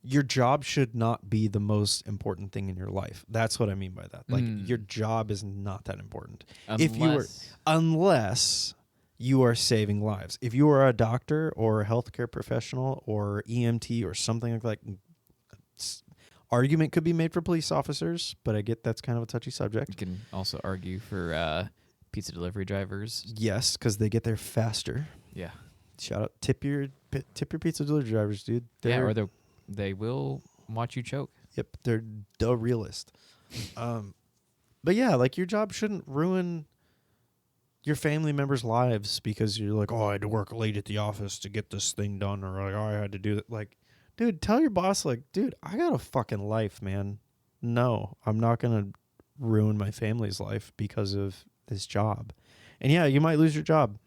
your job should not be the most important thing in your life. That's what I mean by that. Like your job is not that important. If you were unless you are saving lives. If you are a doctor or a healthcare professional or EMT or something like that, argument could be made for police officers, but I get that's kind of a touchy subject. You can also argue for pizza delivery drivers. Yes, because they get there faster. Yeah. Shout out, tip your pizza delivery drivers, dude. Or they will watch you choke. Yep, they're the realist. But yeah, like your job shouldn't ruin your family members' lives because you're like, oh, I had to work late at the office to get this thing done, or like, oh, I had to do that. Like, dude, tell your boss, like, dude, I got a fucking life, man. No, I'm not gonna ruin my family's life because of this job. And yeah, you might lose your job.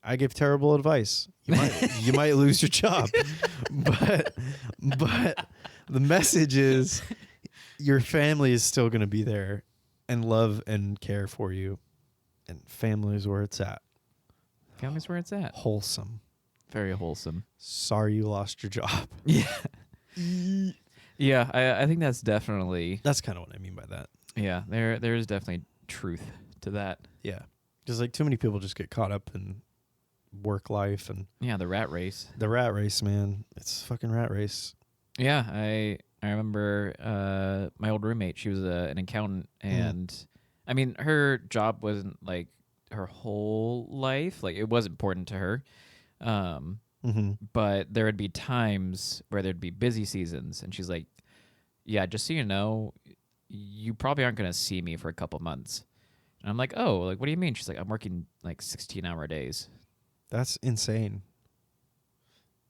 I give terrible advice. You might lose your job. But the message is your family is still going to be there and love and care for you. And family is where it's at. Family's where it's at. Wholesome. Very wholesome. Sorry you lost your job. Yeah. Yeah, I think that's definitely... That's kind of what I mean by that. Yeah, there is definitely truth to that. Yeah. Because like too many people just get caught up in work life and... Yeah, the rat race. The rat race, man. It's fucking rat race. Yeah, I remember my old roommate. She was an accountant, and I mean, her job wasn't like her whole life. Like it was important to her, but there would be times where there'd be busy seasons, and she's like, "Yeah, just so you know, you probably aren't going to see me for a couple months." And I'm like, "Oh, like what do you mean?" She's like, "I'm working like 16-hour days." That's insane.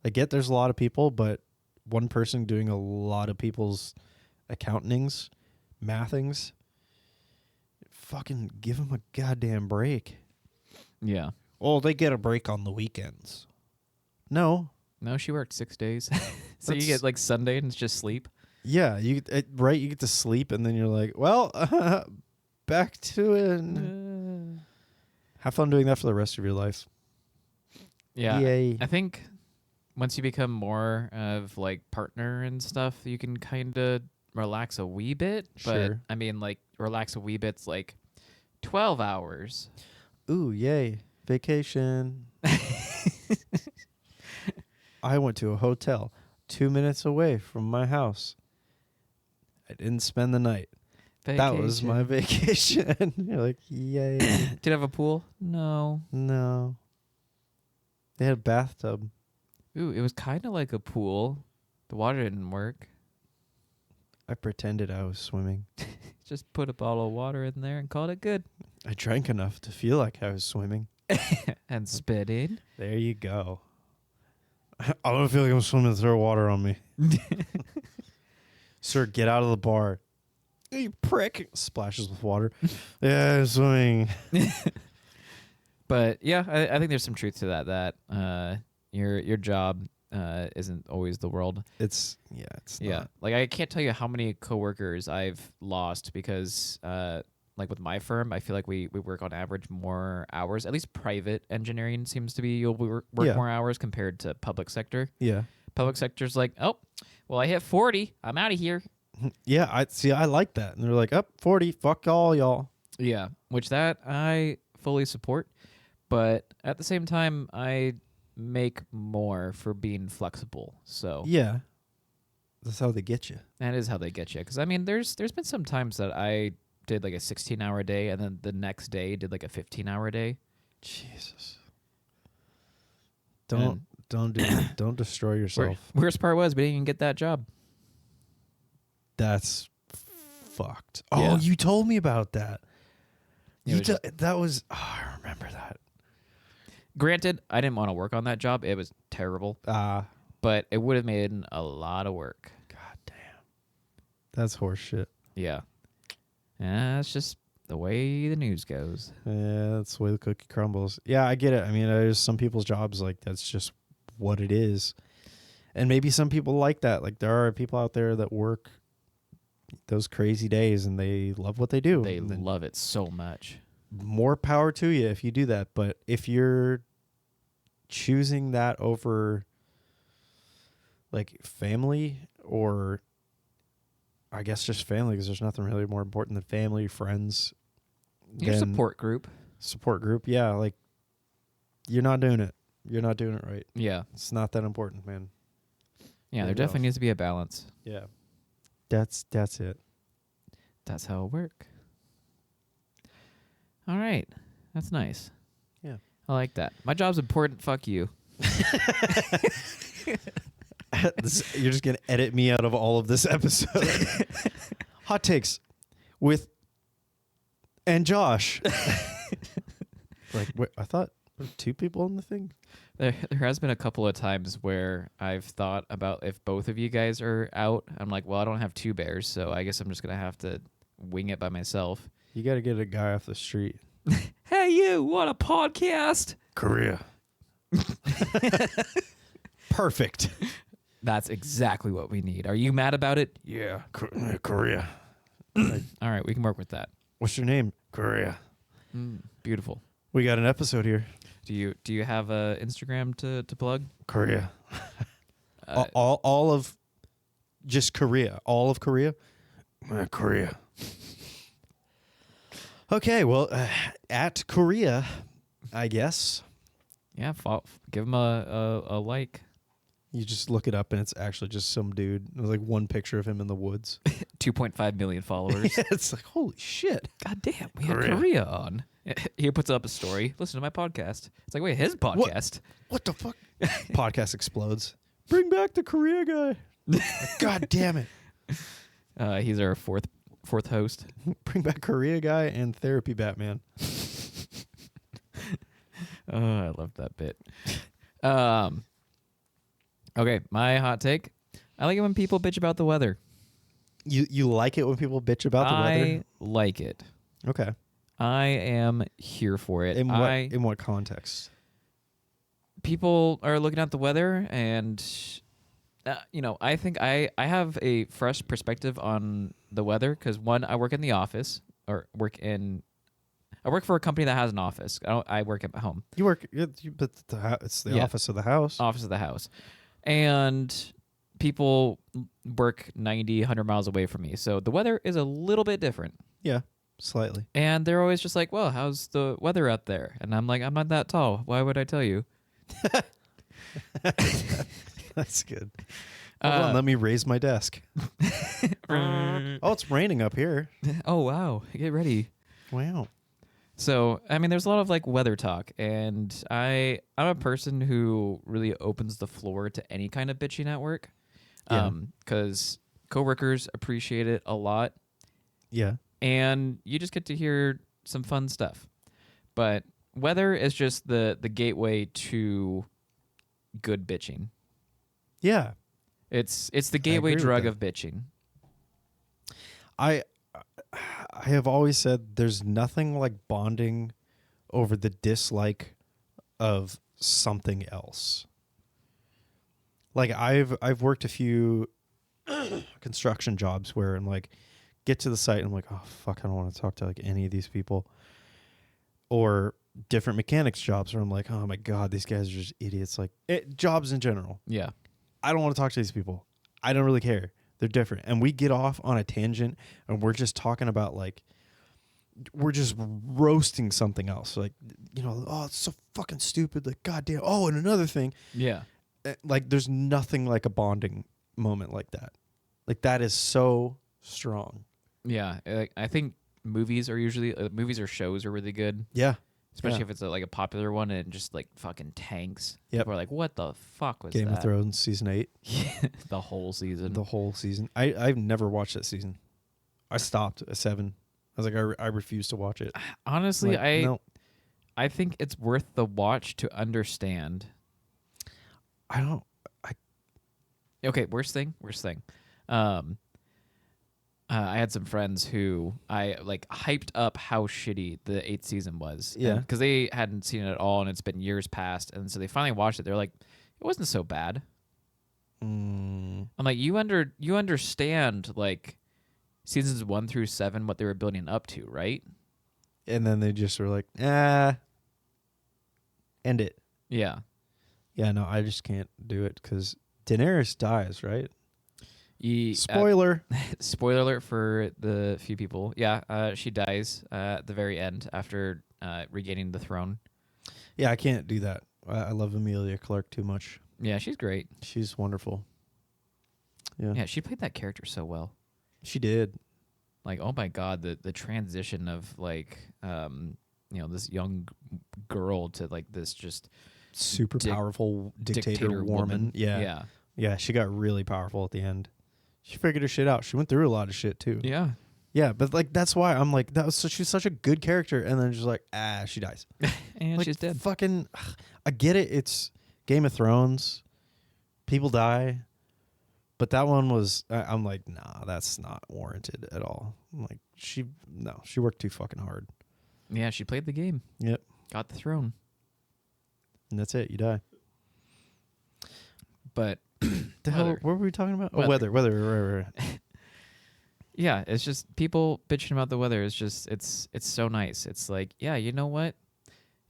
I get there's a lot of people, but one person doing a lot of people's accountings, mathings, fucking give them a goddamn break. Yeah. Oh, they get a break on the weekends. No, she worked 6 days. So you get like Sunday and it's just sleep. Yeah, you right. You get to sleep, and then you're like, well, back to it. Have fun doing that for the rest of your life. Yeah. Yay. I think once you become more of like partner and stuff, you can kind of relax a wee bit. But Sure. I mean, like relax a wee bit's like 12 hours. Ooh, yay. Vacation. I went to a hotel 2 minutes away from my house. I didn't spend the night. Vacation. That was my vacation. You're like, yay. Did it have a pool? No. No. They had a bathtub. Ooh, it was kind of like a pool. The water didn't work. I pretended I was swimming. Just put a bottle of water in there and called it good. I drank enough to feel like I was swimming. And spit in. There you go. I don't feel like I'm swimming. Throw water on me. Sir, get out of the bar. You prick. Splashes with water. Yeah, I'm swimming. But yeah, I think there's some truth to that. That your job isn't always the world. It's not. Like I can't tell you how many coworkers I've lost because like with my firm, I feel like we work on average more hours. At least private engineering seems to be you'll work more hours compared to public sector. Yeah. Public sector's like, oh, well, I hit 40. I'm out of here. Yeah, I like that. And they're like, up 40, fuck all y'all. Yeah, which that I fully support. But at the same time, I make more for being flexible. So Yeah. That's how they get you. that is how they get you. Because I mean, there's been some times that I did like a 16-hour day, and then the next day did like a 15-hour day. Jesus. Don't don't destroy yourself. Worst part was we didn't even get that job. That's fucked. Yeah. Oh, you told me about that. Yeah, That was I remember that. Granted, I didn't want to work on that job. It was terrible, but it would have made a lot of work. God damn. That's horseshit. Yeah. That's just the way the news goes. Yeah, that's the way the cookie crumbles. Yeah, I get it. I mean, there's some people's jobs like that's just what it is. And maybe some people like that. Like there are people out there that work those crazy days and they love what they do. They love it so much. More power to you if you do that. But if you're choosing that over like family or I guess just family, because there's nothing really more important than family, friends. Your support group. Support group, yeah. Like You're not doing it. You're not doing it right. Yeah. It's not that important, man. Yeah, there Really definitely rough. needs to be a balance. Yeah. That's it. That's how it works. All right. That's nice. Yeah. I like that. My job's important. Fuck you. You're just going to edit me out of all of this episode. Hot takes with and Josh. Like, wait, I thought there were 2 people in the thing. There has been a couple of times where I've thought about if both of you guys are out. I'm like, well, I don't have 2 bears, so I guess I'm just going to have to wing it by myself. You got to get a guy off the street. Hey, you want a podcast? Korea. Perfect. That's exactly what we need. Are you mad about it? Yeah, Korea. All right, we can work with that. What's your name? Korea. Beautiful. We got an episode here. Do you have a Instagram to plug? Korea. All of just Korea. All of Korea. Korea. Okay, well, at Korea, I guess. Yeah, give him a like. You just look it up and it's actually just some dude. There's like one picture of him in the woods. 2.5 million followers. Yeah, it's like, holy shit. God damn, we had Korea on. He puts up a story. Listen to my podcast. It's like, wait, his podcast? What the fuck? Podcast explodes. Bring back the Korea guy. God damn it. He's our fourth host. Bring back Korea guy and therapy Batman. Oh, I love that bit. Okay, my hot take. I like it when people bitch about the weather. You like it when people bitch about the weather? I like it. Okay. I am here for it. In what context? People are looking at the weather and I think I have a fresh perspective on the weather because one, I work in the office or I work for a company that has an office. I work at home. You work, but it's the office of the house. Office of the house. And people work 90, 100 miles away from me. So the weather is a little bit different. Yeah, slightly. And they're always just like, well, how's the weather out there? And I'm like, I'm not that tall. Why would I tell you? That's good. Hold on, let me raise my desk. Oh, it's raining up here. Oh, wow. Get ready. Wow. So, I mean, there's a lot of like weather talk, and I'm a person who really opens the floor to any kind of bitching at work. Yeah. Because coworkers appreciate it a lot, Yeah. and you just get to hear some fun stuff. But weather is just the gateway to good bitching. Yeah. It's the gateway agree with drug that. of bitching. I have always said there's nothing like bonding over the dislike of something else. Like I've worked a few construction jobs where I'm like, get to the site and I'm like, oh fuck, I don't want to talk to like any of these people. Or different mechanics jobs where I'm like, oh my god, these guys are just idiots. Like jobs in general. Yeah. I don't want to talk to these people. I don't really care. They're different. And we get off on a tangent and we're just talking about like, we're just roasting something else. Like, oh, it's so fucking stupid. Like, goddamn. Oh, and another thing. Yeah. Like, there's nothing like a bonding moment like that. Like, that is so strong. Yeah. I think movies are usually, movies or shows are really good. Yeah. Especially if it's a popular one and it just like fucking tanks. Yep. People are like, what the fuck was Game that? of Thrones season 8. The whole season. The whole season. I've never watched that season. I stopped at 7. I was like, I refuse to watch it. Honestly, Like, no. I think it's worth the watch to understand. Okay, worst thing. I had some friends who I like hyped up how shitty the 8th season was. Yeah. Because they hadn't seen it at all and it's been years past. And so they finally watched it. They're like, it wasn't so bad. I'm like, you understand like seasons 1 through 7, what they were building up to, right? And then they just were like, end it. Yeah. Yeah, no, I just can't do it because Daenerys dies, right? Spoiler. Spoiler. Spoiler alert for the few people. Yeah, she dies at the very end after regaining the throne. Yeah, I can't do that. I love Emilia Clarke too much. Yeah, she's great. She's wonderful. Yeah. Yeah, she played that character so well. She did. Like, oh my god, the transition of like this young girl to like this just Super powerful dictator woman. Yeah. Yeah. Yeah, she got really powerful at the end. She figured her shit out. She went through a lot of shit too. Yeah. Yeah, but like that's why I'm like she's such a good character, and then just like she dies. And Like, she's dead. Fucking, I get it. It's Game of Thrones. People die, but that one was. I'm like, nah, that's not warranted at all. I'm like, she worked too fucking hard. Yeah, she played the game. Yep, Got the throne. and that's it. You die. But The hell? Weather. What were we talking about? Weather. Oh, weather. Right. yeah, it's just people bitching about the weather. It's so nice. It's like, yeah, you know what?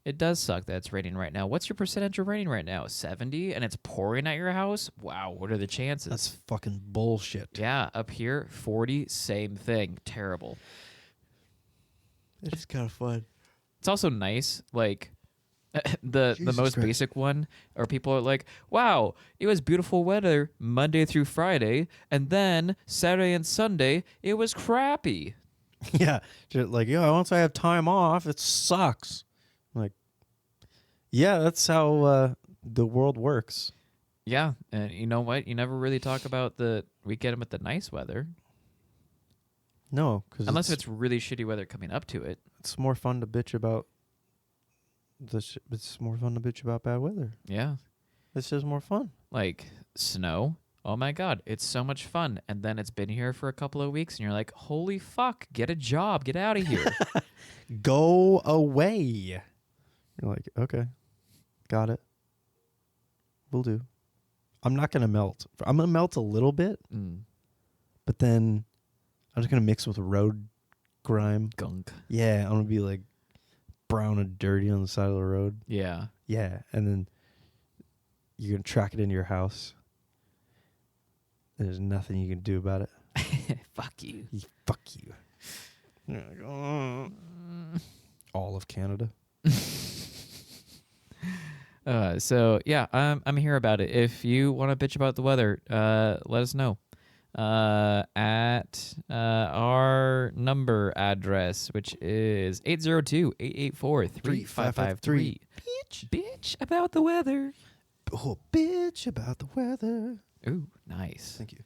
It does suck that it's raining right now. What's your percentage of raining right now? 70, and it's pouring at your house? Wow, what are the chances? That's fucking bullshit. Yeah, up here, 40, same thing. Terrible. It's kind of fun. It's also nice, like the Jesus most Christ. basic one, or people are like, wow, it was beautiful weather Monday through Friday, and then Saturday and Sunday, it was crappy. Yeah, just like once I have time off, it sucks. Like, yeah, that's how the world works. Yeah, and you know what? You never really talk about we get them with the nice weather. No, because Unless it's really shitty weather coming up to it. it's more fun to bitch about. It's more fun to bitch about bad weather. Yeah. It's just more fun. Like snow. Oh my God, it's so much fun. And then it's been here for a couple of weeks and you're like, holy fuck, get a job, get out of here. Go away. You're like, okay, got it. Will do. I'm not gonna melt. I'm gonna melt a little bit, but then I'm just gonna mix with road grime. Gunk. Yeah, I'm gonna be like brown and dirty on the side of the road. Yeah. Yeah, and then you're gonna track it into your house. There's nothing you can do about it. Fuck you. Fuck you. You're like, "Oh." All of Canada. So yeah, I'm here about it. If you want to bitch about the weather, let us know at our number address, which is 802-884-3553. Bitch about the weather. Oh, bitch about the weather. Ooh, nice. Thank you.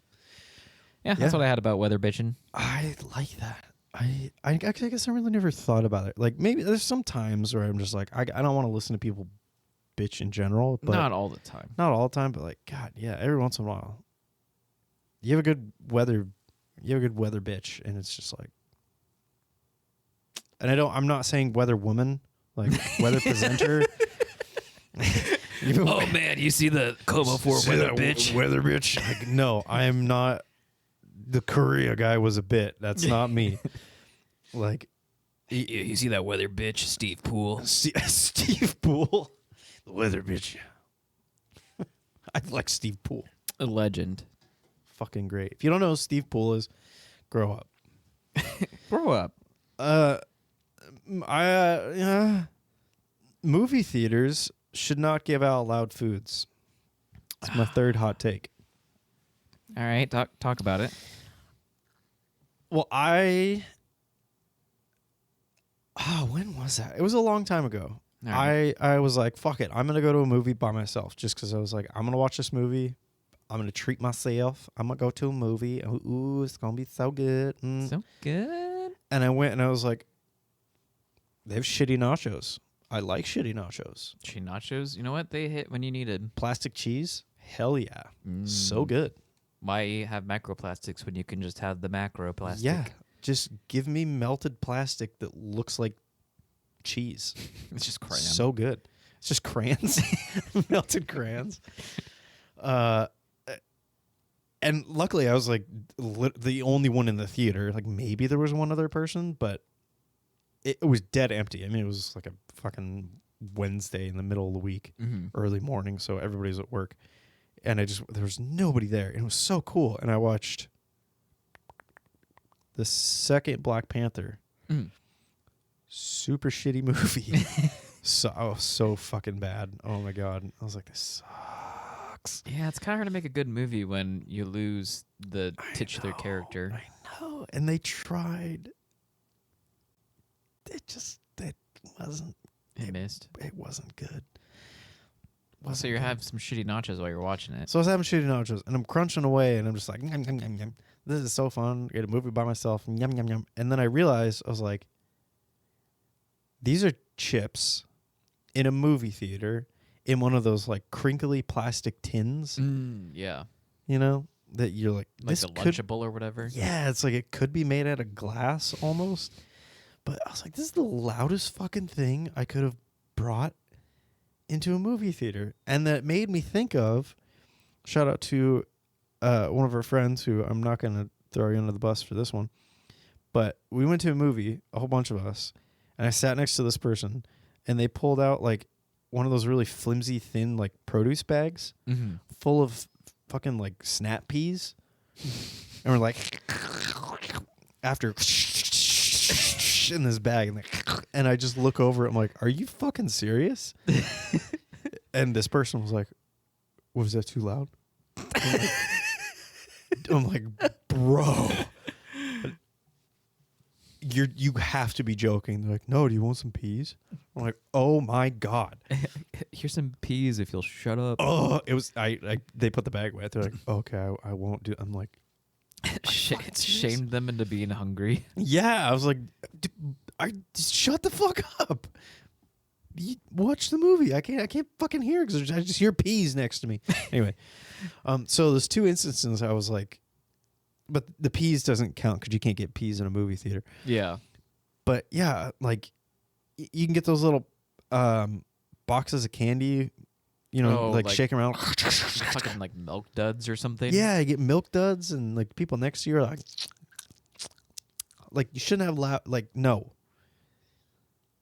Yeah, that's Yeah. what I had about weather bitching. I like that. I guess I really never thought about it. Like, maybe there's some times where I'm just like, I don't want to listen to people bitch in general, but Not all the time. not all the time, but like, God, yeah, every once in a while. You have a good weather bitch, and it's just like, and I'm not saying weather woman, like weather presenter. Oh man, you see the Como 4 weather bitch? Weather bitch. Like, no, I am not. The Korea guy was a bit. That's not me. Like, You see that weather bitch, Steve Poole? Steve Poole, the weather bitch. I like Steve Poole. A legend. Fucking great. If you don't know who Steve Poole is, grow up. Grow up. Movie theaters should not give out loud foods. It's my third hot take. All right, talk about it. Well, when was that? It was a long time ago. All right. I was like, fuck it. I'm going to go to a movie by myself just because I was like, I'm going to watch this movie. I'm going to treat myself. I'm going to go to a movie. Ooh, it's going to be so good. So good. And I went and I was like, they have shitty nachos. I like shitty nachos. Cheese nachos, you know what? They hit when you needed. Plastic cheese? Hell yeah. So good. Why have macroplastics when you can just have the macro plastic? Yeah. Just give me melted plastic that looks like cheese. It's just crayon. So good. It's just crayons. Melted crayons. And luckily I was like the only one in the theater. Like maybe there was one other person, but it was dead empty. I mean, it was like a fucking Wednesday in the middle of the week, early morning, so everybody's at work. And there was nobody there. And it was so cool. And I watched the second Black Panther. Super shitty movie. so fucking bad. Oh my god. I was like, this sucks. Yeah, it's kind of hard to make a good movie when you lose the titular character. I know. And they tried. It wasn't. It missed. It wasn't good. So you have some shitty nachos while you're watching it. So I was having shitty nachos, and I'm crunching away, and I'm just like, yum, yum, yum, yum. This is so fun. Get a movie by myself, yum, yum, yum. And then I realized, I was like, these are chips in a movie theater in one of those like crinkly plastic tins, Yeah. you know, that you're like Like this a could, Lunchable or whatever. yeah, it's like it could be made out of glass almost. But I was like, this is the loudest fucking thing I could have brought into a movie theater. And that made me think of, shout out to one of our friends who I'm not going to throw you under the bus for this one, but we went to a movie, a whole bunch of us, and I sat next to this person, and they pulled out like one of those really flimsy, thin like produce bags full of fucking like snap peas. And we're like, after in this bag, and I just look over it, I'm like, are you fucking serious? And this person was like, was that too loud? I'm like, bro, you have to be joking. They're like, no, do you want some peas? I'm like, oh my god. Here's some peas if you'll shut up. Oh, it was they put the bag away. They're like, okay, I won't do. I'm like, Shamed them into being hungry. yeah. I was like, just shut the fuck up. You watch the movie. I can't fucking hear because I just hear peas next to me. Anyway, so there's two instances I was like, but the peas doesn't count because you can't get peas in a movie theater. Yeah. But yeah, like you can get those little boxes of candy, you know, like shaking around. Fucking like Milk Duds or something. Yeah, you get Milk Duds, and like people next to you are like you shouldn't have loud. Like no,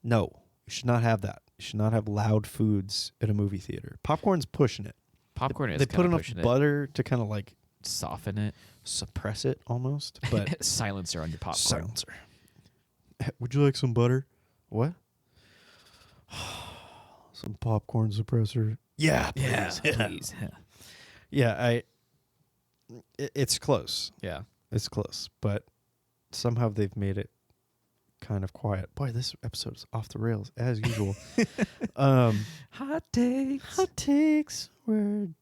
you should not have that. You should not have loud foods at a movie theater. Popcorn's pushing it. Popcorn is They put enough pushing butter to kind of like soften it. suppress it almost, but Silencer on your popcorn. silencer. Would you like some butter? What? Some popcorn suppressor. Yeah, please. Yeah, please. Yeah, it's close. Yeah. It's close, but somehow they've made it kind of quiet. Boy, this episode is off the rails as usual. Hot takes. Hot takes. Word.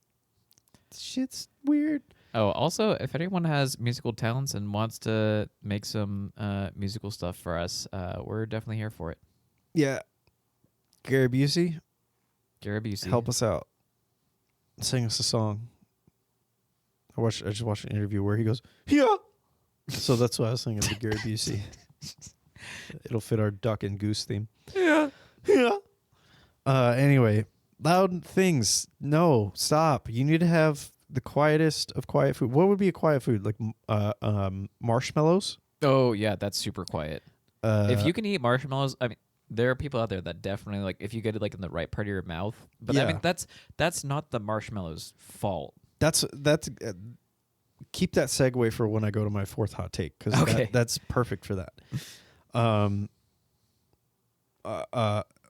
Shit's weird. Oh, also, if anyone has musical talents and wants to make some musical stuff for us, we're definitely here for it. Yeah. Gary Busey, Gary Busey. help us out. Sing us a song. I just watched an interview where he goes, yeah. So that's why I was singing the Gary Busey. It'll fit our duck and goose theme. Yeah. Yeah. Anyway, loud things. No, stop. You need to have the quietest of quiet food. What would be a quiet food? Like marshmallows? Oh, yeah, that's super quiet. If you can eat marshmallows, I mean, there are people out there that definitely, like, if you get it, like, in the right part of your mouth. But, I mean, that's not the marshmallow's fault. That's keep that segue for when I go to my fourth hot take, because that's perfect for that.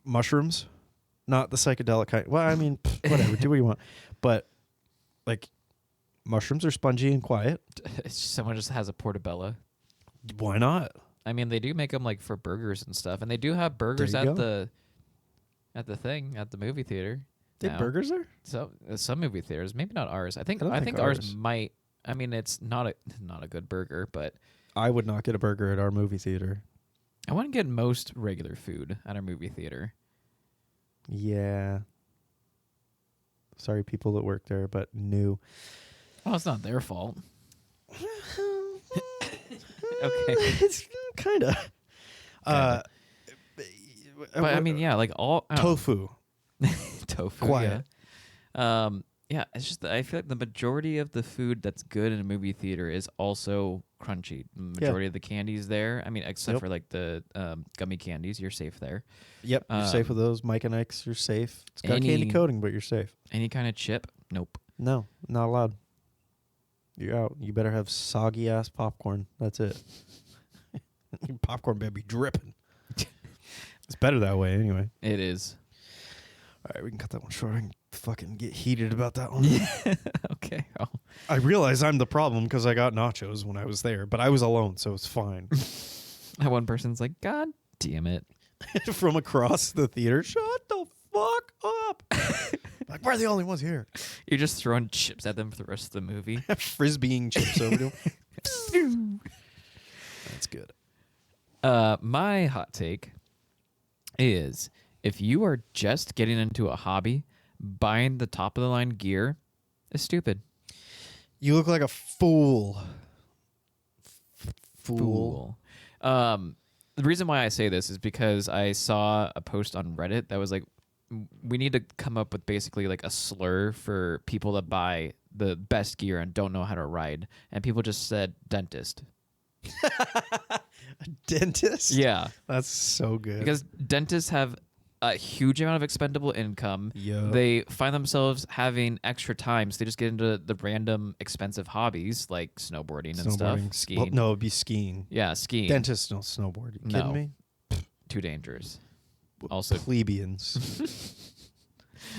Mushrooms, not the psychedelic kind. Well, I mean, whatever, do what you want. But like, mushrooms are spongy and quiet. Someone just has a portobello. Why not? I mean, they do make them like for burgers and stuff, and they do have burgers There you at the movie theater. They have burgers there? So some movie theaters, maybe not ours. I think think ours ours might. I mean, it's not a good burger, but I would not get a burger at our movie theater. I wouldn't get most regular food at our movie theater. Yeah. Sorry, people that work there, but new. Well, it's not their fault. Okay. It's kind of. But I mean, yeah, like all tofu. Tofu. Quiet. Yeah. Yeah, it's just that I feel like the majority of the food that's good in a movie theater is also crunchy. The majority of the candies there, I mean, except for like the gummy candies, you're safe there. Yep, you're safe with those. Mike and Ike's, you're safe. It's got candy coating, but you're safe. Any kind of chip? Nope. No, not allowed. You're out. You better have soggy ass popcorn. That's it. Your popcorn better be dripping. It's better that way anyway. It is. All right, we can cut that one short. I can fucking get heated about that one. Okay. Oh. I realize I'm the problem because I got nachos when I was there, but I was alone, so it's fine. That one person's like, God damn it. From across the theater, shut the fuck up. Like, we're the only ones here. You're just throwing chips at them for the rest of the movie. Frisbeeing chips over to them. That's good. My hot take is if you are just getting into a hobby, buying the top of the line gear is stupid. You look like a fool. Fool. The reason why I say this is because I saw a post on Reddit that was like, we need to come up with basically like a slur for people that buy the best gear and don't know how to ride. And people just said dentist. A dentist? Yeah. That's so good. Because dentists have a huge amount of expendable income. Yup. They find themselves having extra time, so they just get into the random expensive hobbies like snowboarding and stuff. Skiing. Well, no, it'd be skiing. Yeah, skiing. Dentists don't snowboard. You kidding No. me? Too dangerous. Also, Plebeians.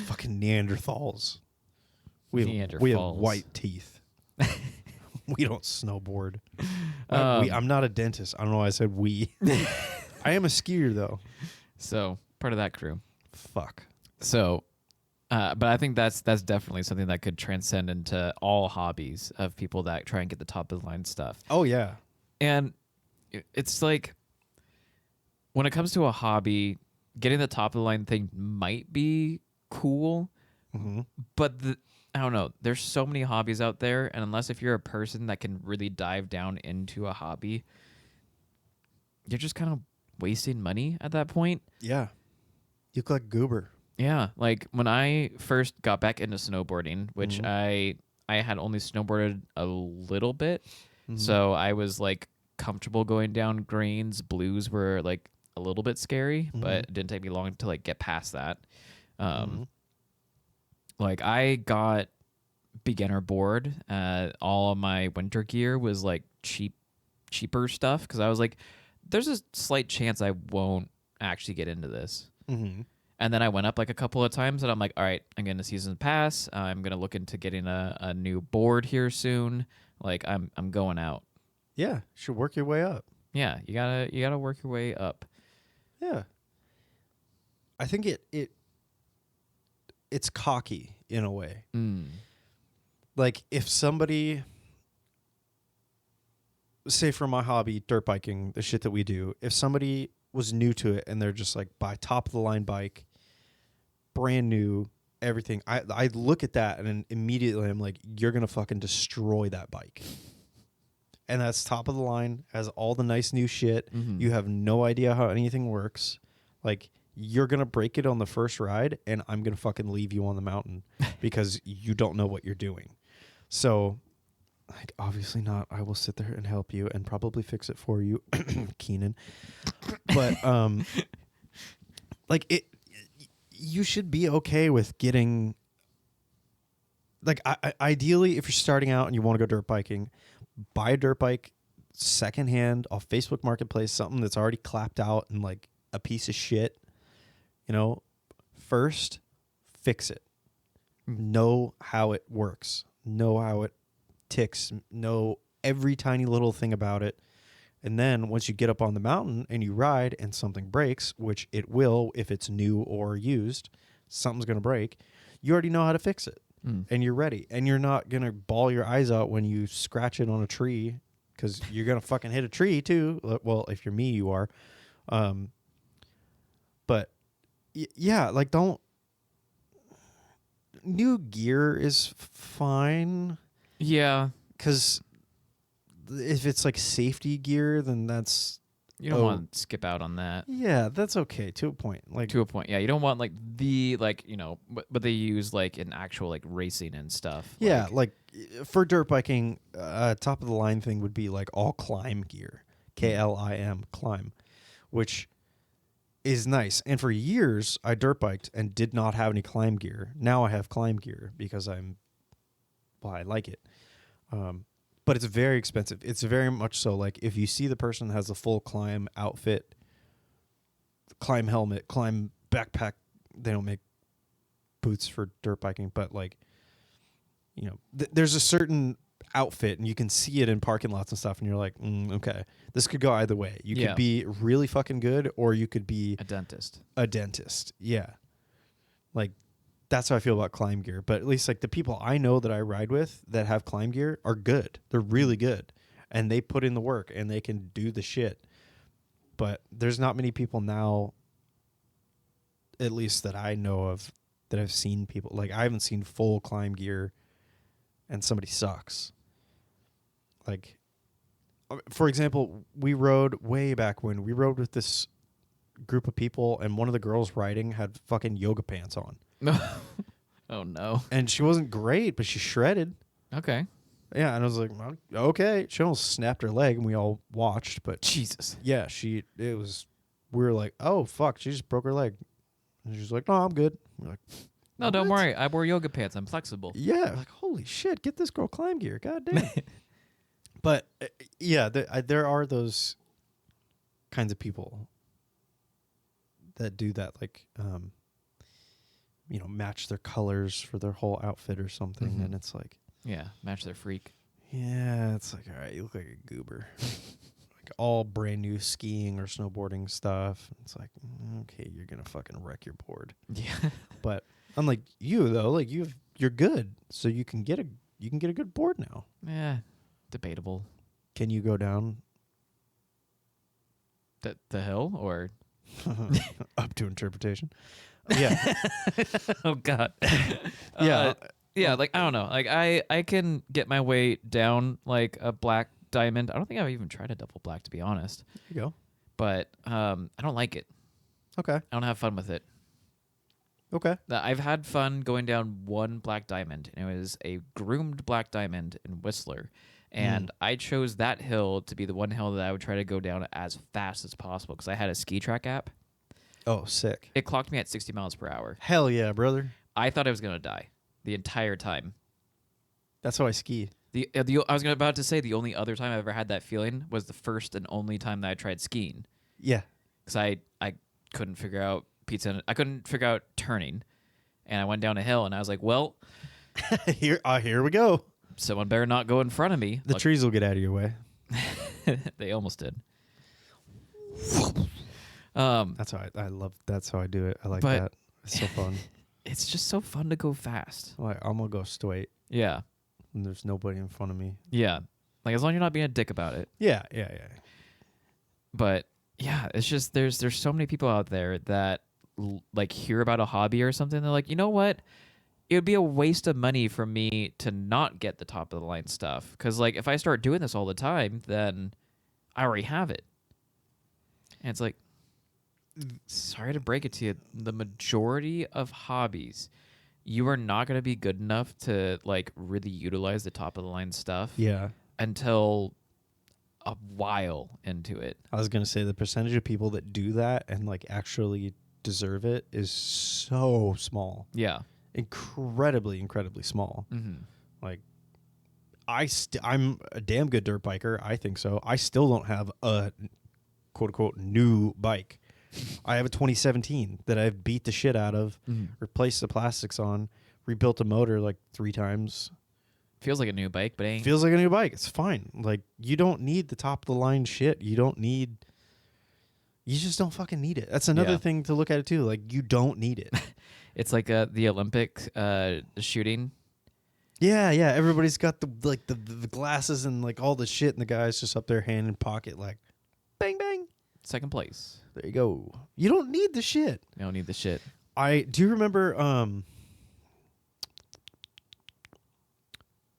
Fucking Neanderthals. We have Neanderthals. white teeth. We don't snowboard. I'm not a dentist. I don't know why I said we. I am a skier, though. so part of that crew. Fuck. So, but I think that's definitely something that could transcend into all hobbies of people that try and get the top of the line stuff. Oh, yeah. And it's like when it comes to a hobby, getting the top of the line thing might be cool, but I don't know. There's so many hobbies out there, and unless if you're a person that can really dive down into a hobby, you're just kind of wasting money at that point. Yeah. You look like Goober. Yeah, like when I first got back into snowboarding, which I had only snowboarded a little bit, so I was like comfortable going down greens. Blues were like a little bit scary, but it didn't take me long to like get past that. Like I got beginner board. All of my winter gear was like cheaper stuff because I was like, there's a slight chance I won't actually get into this. And then I went up like a couple of times, and I'm like, all right, I'm getting a season pass. I'm gonna look into getting a new board here soon. Like I'm going out. Yeah. Should work your way up. Yeah, you gotta work your way up. Yeah. I think it's cocky in a way. Like if somebody, say for my hobby, dirt biking, the shit that we do, if somebody was new to it and they're just like buy top of the line bike, brand new, everything, I look at that and then immediately I'm like, you're gonna fucking destroy that bike. And that's top of the line, has all the nice new shit. You have no idea how anything works. Like, you're going to break it on the first ride, and I'm going to fucking leave you on the mountain because you don't know what you're doing. So, like, obviously not. I will sit there and help you and probably fix it for you, Keenan. But, like, you should be okay with getting, like, ideally, if you're starting out and you want to go dirt biking, buy a dirt bike secondhand off Facebook Marketplace, something that's already clapped out and like a piece of shit. You know, first fix it. Know how it works. Know how it ticks. Know every tiny little thing about it. And then once you get up on the mountain and you ride and something breaks, which it will if it's new or used, something's going to break. You already know how to fix it. And you're ready. And you're not going to bawl your eyes out when you scratch it on a tree because you're going to fucking hit a tree too. Well, if you're me, you are. But yeah, like don't. New gear is fine. Yeah. Because if it's like safety gear, then that's. You don't want to skip out on that. Yeah, that's okay to a point. Like to a point, yeah. You don't want like but they use like an actual like racing and stuff. Yeah, like for dirt biking, top of the line thing would be like all climb gear, KLIM, climb, which is nice. And for years, I dirt biked and did not have any climb gear. Now I have climb gear because I like it. But it's very expensive. It's very much so like if you see the person that has a full climb outfit, climb helmet, climb backpack, they don't make boots for dirt biking, but like, you know, there's a certain outfit and you can see it in parking lots and stuff and you're like, okay, this could go either way. You could be really fucking good or you could be a dentist. Yeah. Like, that's how I feel about climb gear. But at least like the people I know that I ride with that have climb gear are good. They're really good. And they put in the work and they can do the shit. But there's not many people now, at least that I know of, that I've seen people. Like, I haven't seen full climb gear and somebody sucks. Like, for example, we rode way back when. We rode with this group of people and one of the girls riding had fucking yoga pants on. Oh, no. And she wasn't great, but she shredded. Okay. Yeah, and I was like, okay. She almost snapped her leg, and we all watched. But Jesus. yeah, we were like, oh, fuck, she just broke her leg. And she's like, no, I'm good. We're like, no, don't worry. I wore yoga pants. I'm flexible. Yeah, like, holy shit, get this girl climb gear. God damn. But, yeah, there are those kinds of people that do that, like, you know, match their colors for their whole outfit or something. Mm-hmm. And it's like, yeah, match their freak. Yeah, it's like, all right, you look like a goober. Like all brand new skiing or snowboarding stuff. It's like, okay, you're gonna fucking wreck your board. Yeah. But unlike you though, like you're good, so you can get a good board now. Yeah, debatable. Can you go down The hill or up to interpretation? Yeah. Oh God. Yeah. Yeah, like I don't know. Like I can get my way down like a black diamond. I don't think I've even tried a double black to be honest. There you go. But I don't like it. Okay. I don't have fun with it. Okay. I've had fun going down one black diamond, and it was a groomed black diamond in Whistler. And I chose that hill to be the one hill that I would try to go down as fast as possible because I had a ski track app. Oh, sick. It clocked me at 60 miles per hour. Hell yeah, brother. I thought I was going to die the entire time. That's how I ski. I was about to say the only other time I ever had that feeling was the first and only time that I tried skiing. Yeah. Because I couldn't figure out I couldn't figure out turning. And I went down a hill and I was like, well, here we go. someone better not go in front of me. The trees will get out of your way. They almost did. That's how that's how I do it. I like that. It's so fun. It's just so fun to go fast. Like, I'm gonna go straight Yeah. and there's nobody in front of me. Yeah. Like as long as you're not being a dick about it. Yeah. But yeah, it's just there's so many people out there that like hear about a hobby or something. They're like, you know what? It would be a waste of money for me to not get the top of the line stuff. Because like if I start doing this all the time, then I already have it. And it's like, sorry to break it to you, the majority of hobbies, you are not going to be good enough to like really utilize the top of the line stuff. Yeah. Until a while into it. I was gonna say the percentage of people that do that and like actually deserve it is so small. Yeah. Incredibly small. Mm-hmm. Like I'm a damn good dirt biker. I think so. I still don't have a quote unquote new bike. I have a 2017 that I've beat the shit out of, replaced the plastics on, rebuilt a motor like 3 times. Feels like a new bike, but ain't. Feels like a new bike. It's fine. Like, you don't need the top of the line shit. You just don't fucking need it. That's another thing to look at it too. Like, you don't need it. It's like the Olympic shooting. Yeah. Everybody's got the glasses and like all the shit, and the guy's just up there hand in pocket, like, bang bang. Second place. There you go. You don't need the shit. You don't need the shit. Do you remember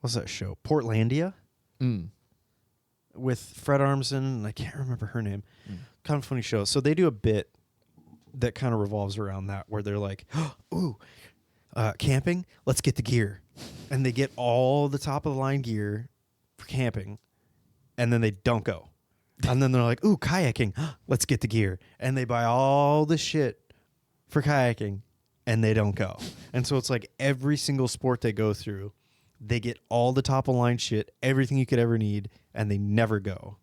what's that show? Portlandia? With Fred Armisen, and I can't remember her name. Kind of funny show. So they do a bit that kind of revolves around that, where they're like, ooh, camping, let's get the gear. And they get all the top of the line gear for camping, and then they don't go. And then they're like, ooh, kayaking, let's get the gear. And they buy all the shit for kayaking, and they don't go. And so it's like every single sport they go through, they get all the top of the line shit, everything you could ever need, and they never go.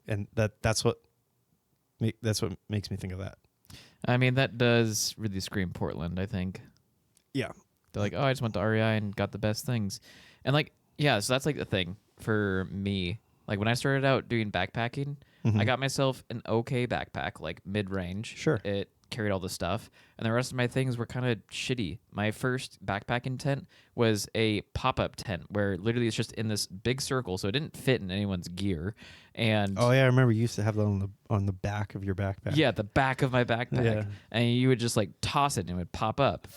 And that's what makes me think of that. I mean, that does really scream Portland, I think. Yeah. They're like, oh, I just went to REI and got the best things. And like, yeah, so that's like the thing for me. Like when I started out doing backpacking, I got myself an okay backpack, like mid-range. Sure. It carried all the stuff. And the rest of my things were kind of shitty. My first backpacking tent was a pop-up tent where literally it's just in this big circle, so it didn't fit in anyone's gear. And Oh yeah, I remember you used to have that on the back of your backpack. yeah, the back of my backpack. Yeah. And you would just like toss it and it would pop up.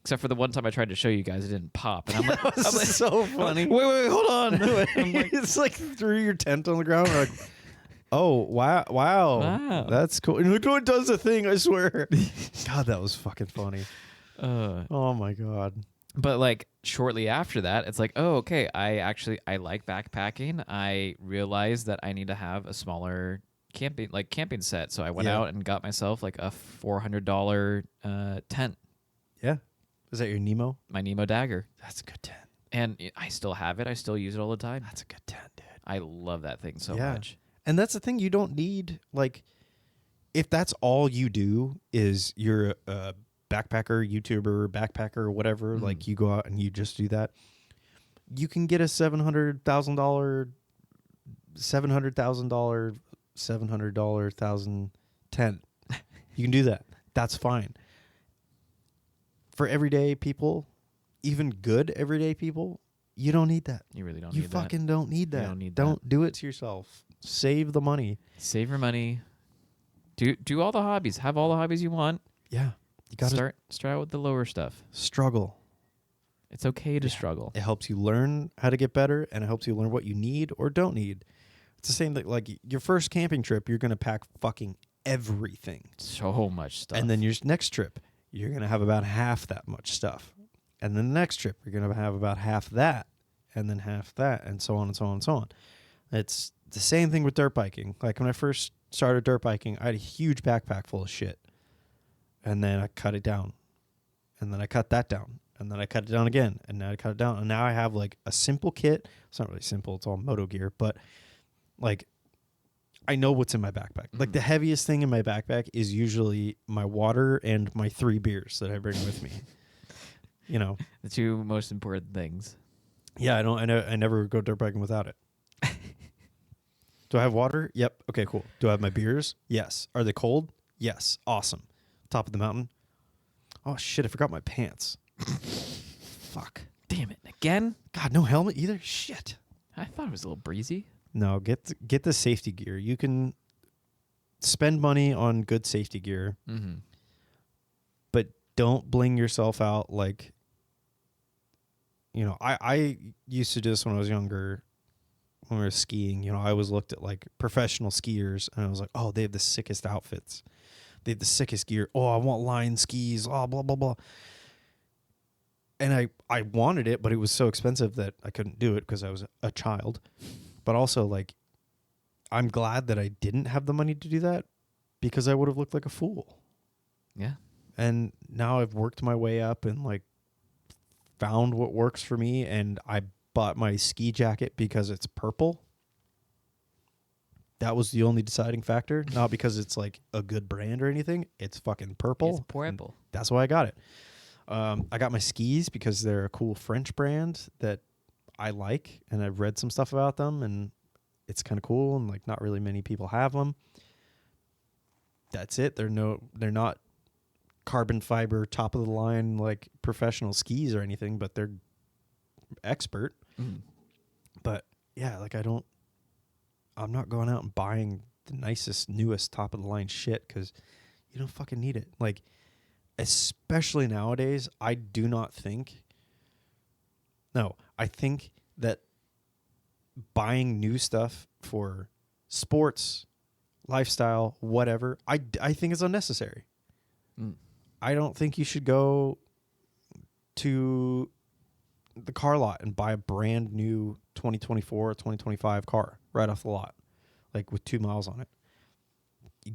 Except for the one time I tried to show you guys, it didn't pop. And I'm like, That was so funny. wait, hold on. I'm like, It's like threw your tent on the ground. We're like, oh wow, Wow. that's cool. And look, no, it does a thing. I swear. God, that was fucking funny. Oh my god. But like shortly after that, it's like, oh, okay. I like backpacking. I realized that I need to have a smaller camping set. So I went out and got myself like a $400 tent. Yeah. Is that your Nemo? My Nemo Dagger. That's a good tent. And I still have it. I still use it all the time. That's a good tent, dude. I love that thing so Yeah. much. And that's the thing. You don't need, like, if that's all you do is you're a backpacker, YouTuber, backpacker, whatever, like you go out and you just do that, you can get a $700,000 tent. You can do that. That's fine. For everyday people, even good everyday people, you don't need that. You really don't You need fucking don't need that. don't need Don't do it to yourself. Save the money. that. Save your money. Do all the hobbies. Have all the hobbies you want. Yeah. You got to Start out with the lower stuff. struggle. It's okay to struggle. It helps you learn how to get better, and it helps you learn what you need or don't need. It's the same thing. Like your first camping trip, you're going to pack fucking everything. So much stuff. And then your next trip, you're going to have about half that much stuff. And then the next trip, you're going to have about half that, and then half that, and so on and so on and so on. It's the same thing with dirt biking. Like when I first started dirt biking, I had a huge backpack full of shit. And then I cut it down. And then I cut that down. And then I cut it down again. And now I cut it down. And now I have like a simple kit. It's not really simple. It's all moto gear. But like I know what's in my backpack. Like the heaviest thing in my backpack is usually my water and my 3 beers that I bring with me. You know. the two most important things. Yeah, I never go dirt biking without it. Do I have water? Yep. Okay, cool. Do I have my beers? Yes. Are they cold? Yes. Awesome. Top of the mountain. Oh shit, I forgot my pants. Fuck. Damn it. Again? God, no helmet either? Shit. I thought it was a little breezy. No, get the safety gear. You can spend money on good safety gear, but don't bling yourself out like, you know, I used to do this when I was younger, when we were skiing. You know, I always looked at like professional skiers and I was like, oh, they have the sickest outfits. They have the sickest gear. Oh, I want line skis. Oh, blah, blah, blah. And I wanted it, but it was so expensive that I couldn't do it because I was a child. But also, like, I'm glad that I didn't have the money to do that because I would have looked like a fool. Yeah. And now I've worked my way up and, like, found what works for me. And I bought my ski jacket because it's purple. That was the only deciding factor. Not because it's, like, a good brand or anything. It's fucking purple. It's purple. That's why I got it. I got my skis because they're a cool French brand that I like, and I've read some stuff about them, and it's kind of cool, and like not really many people have them. That's it. They're not carbon fiber, top of the line, like professional skis or anything, but they're expert. But yeah, like I'm not going out and buying the nicest, newest, top of the line shit because you don't fucking need it. Like, especially nowadays, I think that buying new stuff for sports, lifestyle, whatever, I think is unnecessary. I don't think you should go to the car lot and buy a brand new 2024 or 2025 car right off the lot, like with 2 miles on it.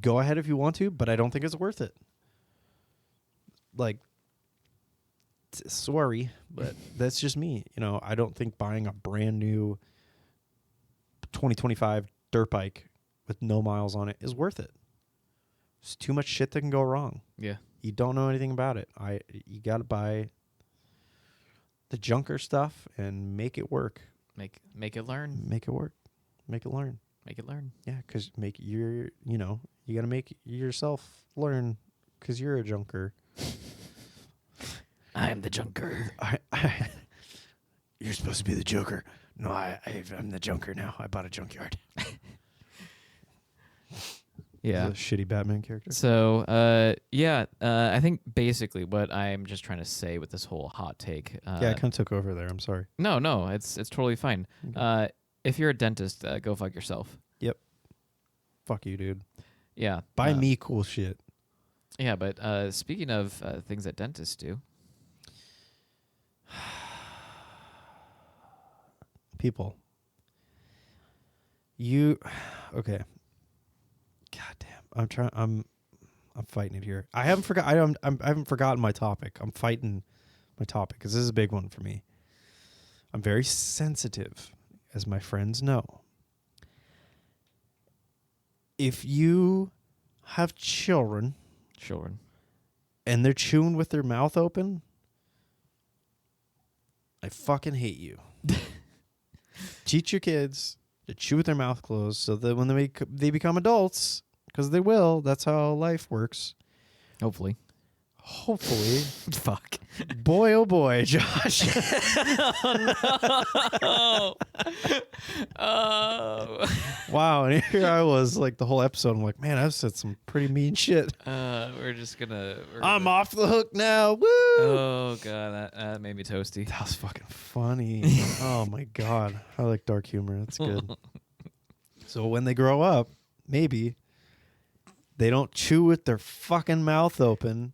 Go ahead if you want to, but I don't think it's worth it. Like, sorry, but that's just me. You know, I don't think buying a brand new 2025 dirt bike with no miles on it is worth it. There's too much shit that can go wrong. Yeah. You don't know anything about it. You got to buy the junker stuff and make it work. Make it learn. Make it work. Make it learn. Make it learn. Yeah, because you got to make yourself learn because you're a junker. I am the junker. You're supposed to be the Joker. No, I'm the junker now. I bought a junkyard. Yeah. A shitty Batman character. So, I think basically what I'm just trying to say with this whole hot take. I kind of took over there. I'm sorry. No, it's totally fine. Okay. If you're a dentist, go fuck yourself. Yep. Fuck you, dude. Yeah. Buy me cool shit. Yeah, but speaking of things that dentists do. People. Okay. God damn. I'm fighting it here. I haven't forgotten my topic. I'm fighting my topic because this is a big one for me. I'm very sensitive, as my friends know. If you have children and they're chewing with their mouth open, I fucking hate you. Teach your kids to chew with their mouth closed so that when they become adults, because they will, that's how life works. Hopefully. Fuck. Boy, oh boy, Josh. Oh, no. Oh. Wow, and here I was like the whole episode. I'm like, man, I've said some pretty mean shit. We're just gonna. I'm off the hook now. Woo! Oh god, that made me toasty. That was fucking funny. Oh my god, I like dark humor. That's good. So when they grow up, maybe they don't chew with their fucking mouth open.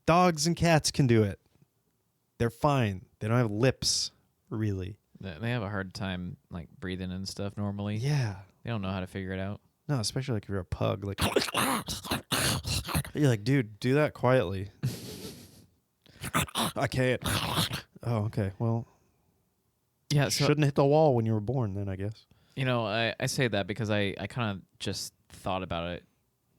Dogs and cats can do it. They're fine. They don't have lips, really. They have a hard time like breathing and stuff normally. Yeah. They don't know how to figure it out. No, especially like if you're a pug. Like, you're like, dude, do that quietly. I can't. Oh, okay. Well, Yeah, so shouldn't hit the wall when you were born then, I guess. I say that because I kind of just thought about it.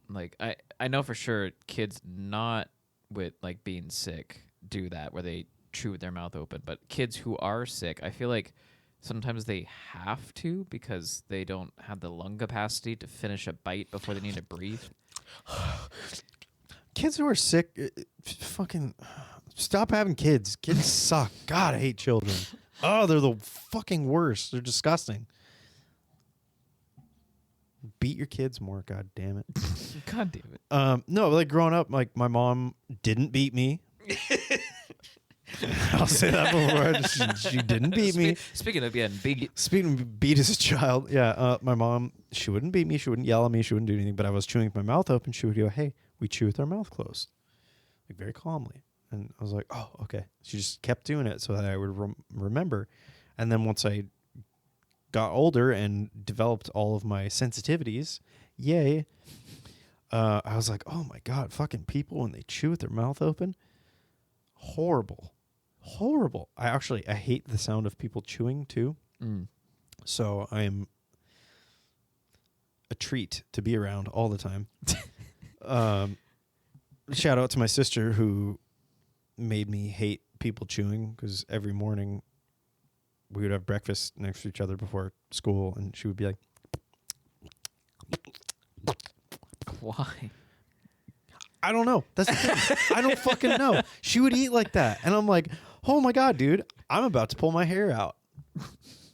Like I know for sure kids not with like being sick do that where they chew with their mouth open, but kids who are sick, I feel like sometimes they have to because they don't have the lung capacity to finish a bite before they need to breathe. Kids who are sick, fucking stop having kids. Kids suck. God, I hate children. Oh, they're the fucking worst. They're disgusting. Beat your kids more, god damn it. God damn it. No, like growing up, like my mom didn't beat me. I'll say that before. She didn't beat me. Speaking of being big, Speaking of beat as a child, yeah, my mom, she wouldn't beat me. She wouldn't yell at me. She wouldn't do anything. But I was chewing with my mouth open. She would go, hey, we chew with our mouth closed. Like very calmly. And I was like, oh, okay. She just kept doing it so that I would remember. And then once I got older and developed all of my sensitivities, yay, I was like, oh my God, fucking people when they chew with their mouth open, horrible. I hate the sound of people chewing too. So I am a treat to be around all the time. Shout out to my sister who made me hate people chewing because every morning we would have breakfast next to each other before school and she would be like, why? I don't know. That's the thing. I don't fucking know. She would eat like that. And I'm like, oh my God, dude, I'm about to pull my hair out.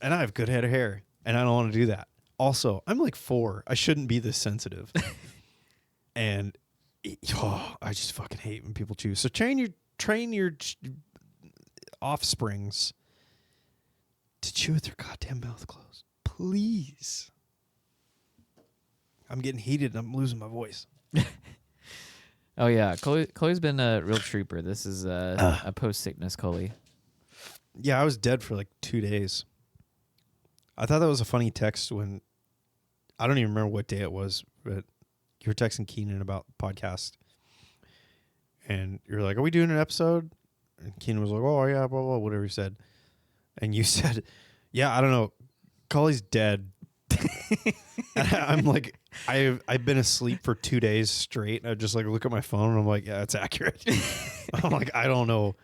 And I have good head of hair. And I don't want to do that. Also, I'm like 4. I shouldn't be this sensitive. And I just fucking hate when people chew. So train your offsprings to chew with their goddamn mouth closed. Please. I'm getting heated and I'm losing my voice. Oh yeah, Chloe's been a real trooper. This is a post-sickness Chloe. Yeah, I was dead for like 2 days. I thought that was a funny text when, I don't even remember what day it was, but you were texting Keenan about podcast. And you're like, are we doing an episode? And Keenan was like, oh yeah, blah, blah, whatever he said. And you said, yeah, I don't know. Colley's dead. And I'm like, I've been asleep for 2 days straight. I just like look at my phone and I'm like, yeah, it's accurate. I'm like, I don't know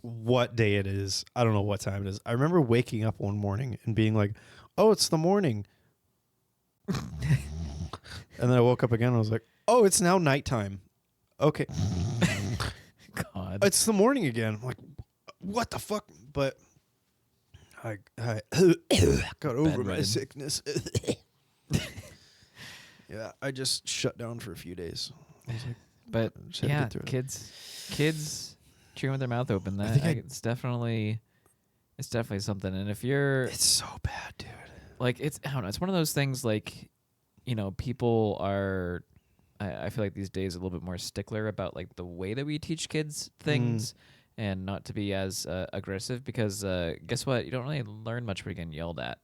what day it is. I don't know what time it is. I remember waking up one morning and being like, oh, it's the morning. And then I woke up again and I was like, oh, it's now nighttime. Okay. God. It's the morning again. I'm like, what the fuck? But I got over my Bedridden. sickness. Yeah, I just shut down for a few days. I was like, But just had to yeah, get through it. kids chewing with their mouth open. It's definitely something. And if you're it's so bad, dude. like, I don't know, it's one of those things like, people are. I feel like these days a little bit more stickler about like the way that we teach kids things, and not to be as aggressive because guess what? You don't really learn much when you're getting yelled at.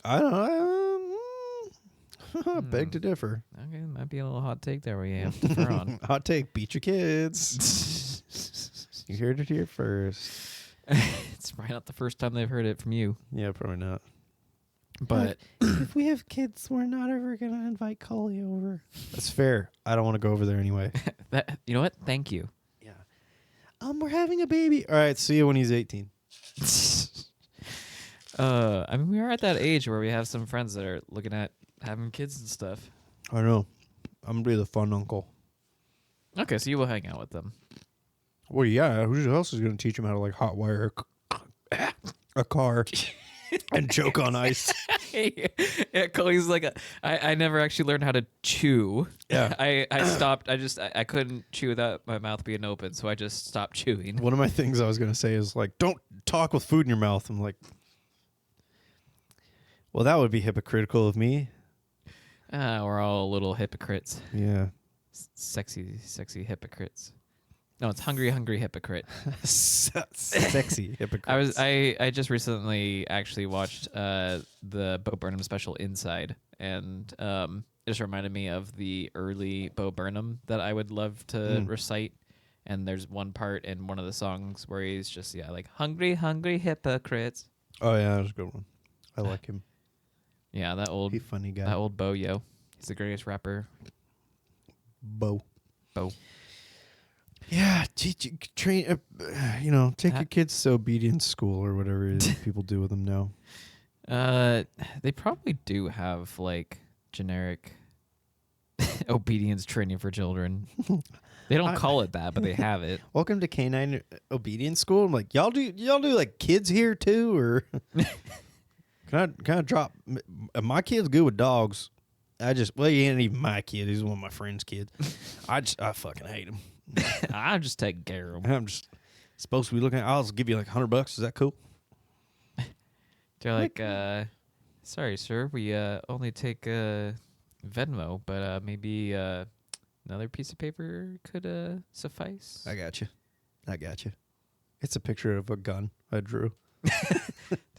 I don't know. I beg to differ. Okay, might be a little hot take there where you have to defer on. Hot take, beat your kids. You heard it here first. It's probably not the first time they've heard it from you. Yeah, probably not. But if we have kids, we're not ever going to invite Cully over. That's fair. I don't want to go over there anyway. you know what? Thank you. Yeah. We're having a baby. All right, see you when he's 18. I mean, we are at that age where we have some friends that are looking at having kids and stuff. I know. I'm going to be the fun uncle. Okay, so you will hang out with them. Well, yeah. Who else is going to teach him how to, like, hot wire a car and choke on ice? Yeah, Chloe's like, I never actually learned how to chew. Yeah. I stopped. I couldn't chew without my mouth being open, so I just stopped chewing. One of my things I was going to say is, like, don't talk with food in your mouth. I'm like, well, that would be hypocritical of me. We're all little hypocrites. Yeah. Sexy hypocrites. No, it's hungry hypocrite. Sexy hypocrite. I just recently actually watched the Bo Burnham special Inside, and it just reminded me of the early Bo Burnham that I would love to recite. And there's one part in one of the songs where he's just like hungry hypocrites. Oh yeah, that was a good one. I like him. Yeah, that old He's a funny guy. that old Bo Yo. He's the greatest rapper. Bo. Yeah, train. Take your kids to obedience school or whatever it is people do with them now. They probably do have like generic obedience training for children. They don't call it that, but they have it. Welcome to Canine Obedience School. I'm like, y'all do like kids here too, or can I drop? My kid's good with dogs. He ain't even my kid. He's one of my friend's kids. I fucking hate him. I'm just taking care of them. I'm just supposed to be looking. I'll just give you like $100. Is that cool? They're like, sorry, sir, we only take Venmo, but maybe another piece of paper could suffice. I got you. It's a picture of a gun I drew.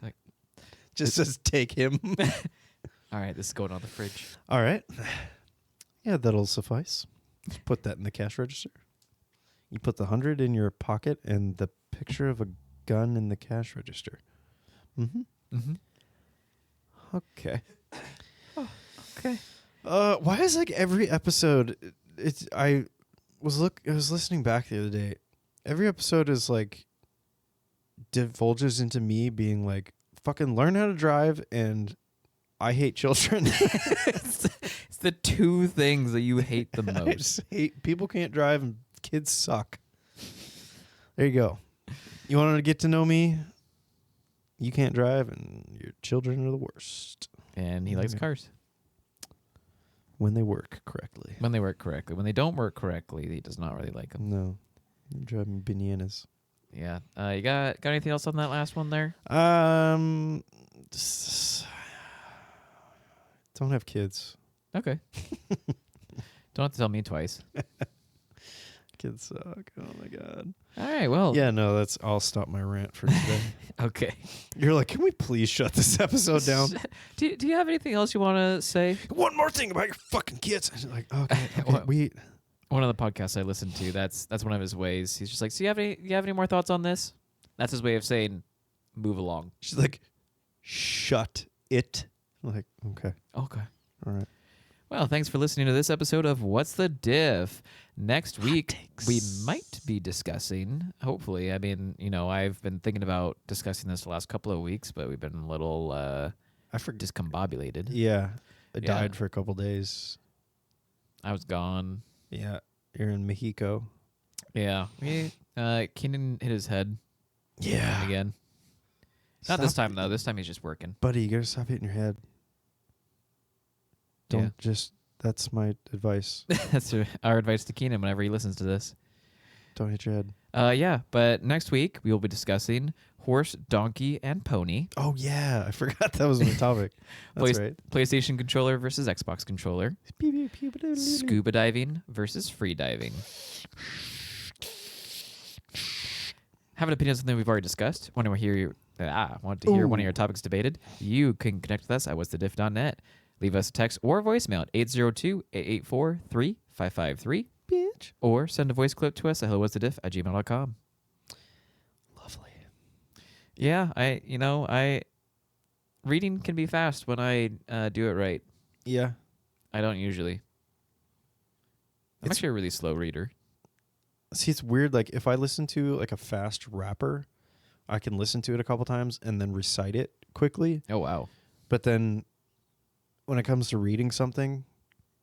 Like, just says take him. all right, this is going on the fridge. All right. Yeah, that'll suffice. Just put that in the cash register. You put the 100 in your pocket and the picture of a gun in the cash register. Mm-hmm. Mm-hmm. Okay. Oh, okay. Why is like every episode? I was listening back the other day. Every episode is like divulges into me being like, fucking learn how to drive and I hate children. It's the two things that you hate the I most. just hate people can't drive and kids suck. There you go. You want to get to know me? You can't drive and your children are the worst. And he likes cars. When they work correctly. When they work correctly. When they don't work correctly, he does not really like them. No. You're driving bananas. Yeah. You got anything else on that last one there? Don't have kids. Okay. Don't have to tell me twice. Kids suck. Oh my god. All right. Well. Yeah, no, I'll stop my rant for today. Okay. You're like, can we please shut this episode down? Do you have anything else you want to say? One more thing about your fucking kids. And you're like, okay, One of the podcasts I listened to, that's one of his ways. He's just like, so you have any more thoughts on this? That's his way of saying, move along. She's like, shut it. I'm like, okay. Okay. All right. Well, thanks for listening to this episode of What's the Diff? Next week, we might be discussing, hopefully, I mean, I've been thinking about discussing this the last couple of weeks, but we've been a little discombobulated. Yeah. I died for a couple days. I was gone. Yeah. You're in Mexico. Yeah. Keenan hit his head. Yeah. Again. Not this time, though. This time he's just working. Buddy, you got to stop hitting your head. Don't just... That's my advice. That's our advice to Keenan whenever he listens to this. Don't hit your head. Yeah, but next week we will be discussing horse, donkey, and pony. Oh, yeah. I forgot that was my topic. That's right. PlayStation controller versus Xbox controller. Scuba diving versus free diving. Have an opinion on something we've already discussed? Want to hear one of your topics debated? You can connect with us at what'sthediff.net. Leave us a text or a voicemail at 802-884-3553. Bitch. Or send a voice clip to us at hellowhat'sthediff@gmail.com. Lovely. Yeah, I reading can be fast when I do it right. Yeah. I don't usually. I'm actually a really slow reader. See, it's weird. Like, if I listen to, like, a fast rapper, I can listen to it a couple times and then recite it quickly. Oh, wow. But then when it comes to reading something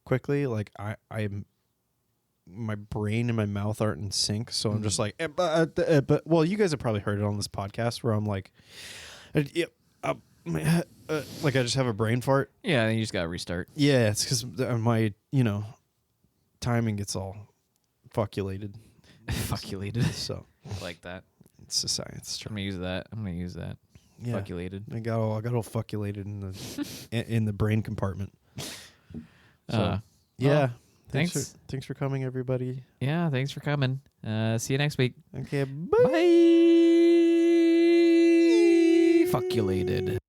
quickly, like, I'm my brain and my mouth aren't in sync, so I'm just like, but well, you guys have probably heard it on this podcast where I'm like, like I just have a brain fart. Yeah, then you just gotta restart. Yeah, it's because my timing gets all fuckulated. Fuckulated. So I like that. it's a science I'm term. gonna use that. Yeah. Fuckulated. I got all fuckulated in the brain compartment. So yeah. Thanks. Thanks for coming, everybody. Yeah, thanks for coming. See you next week. Okay, Bye. Fuckulated.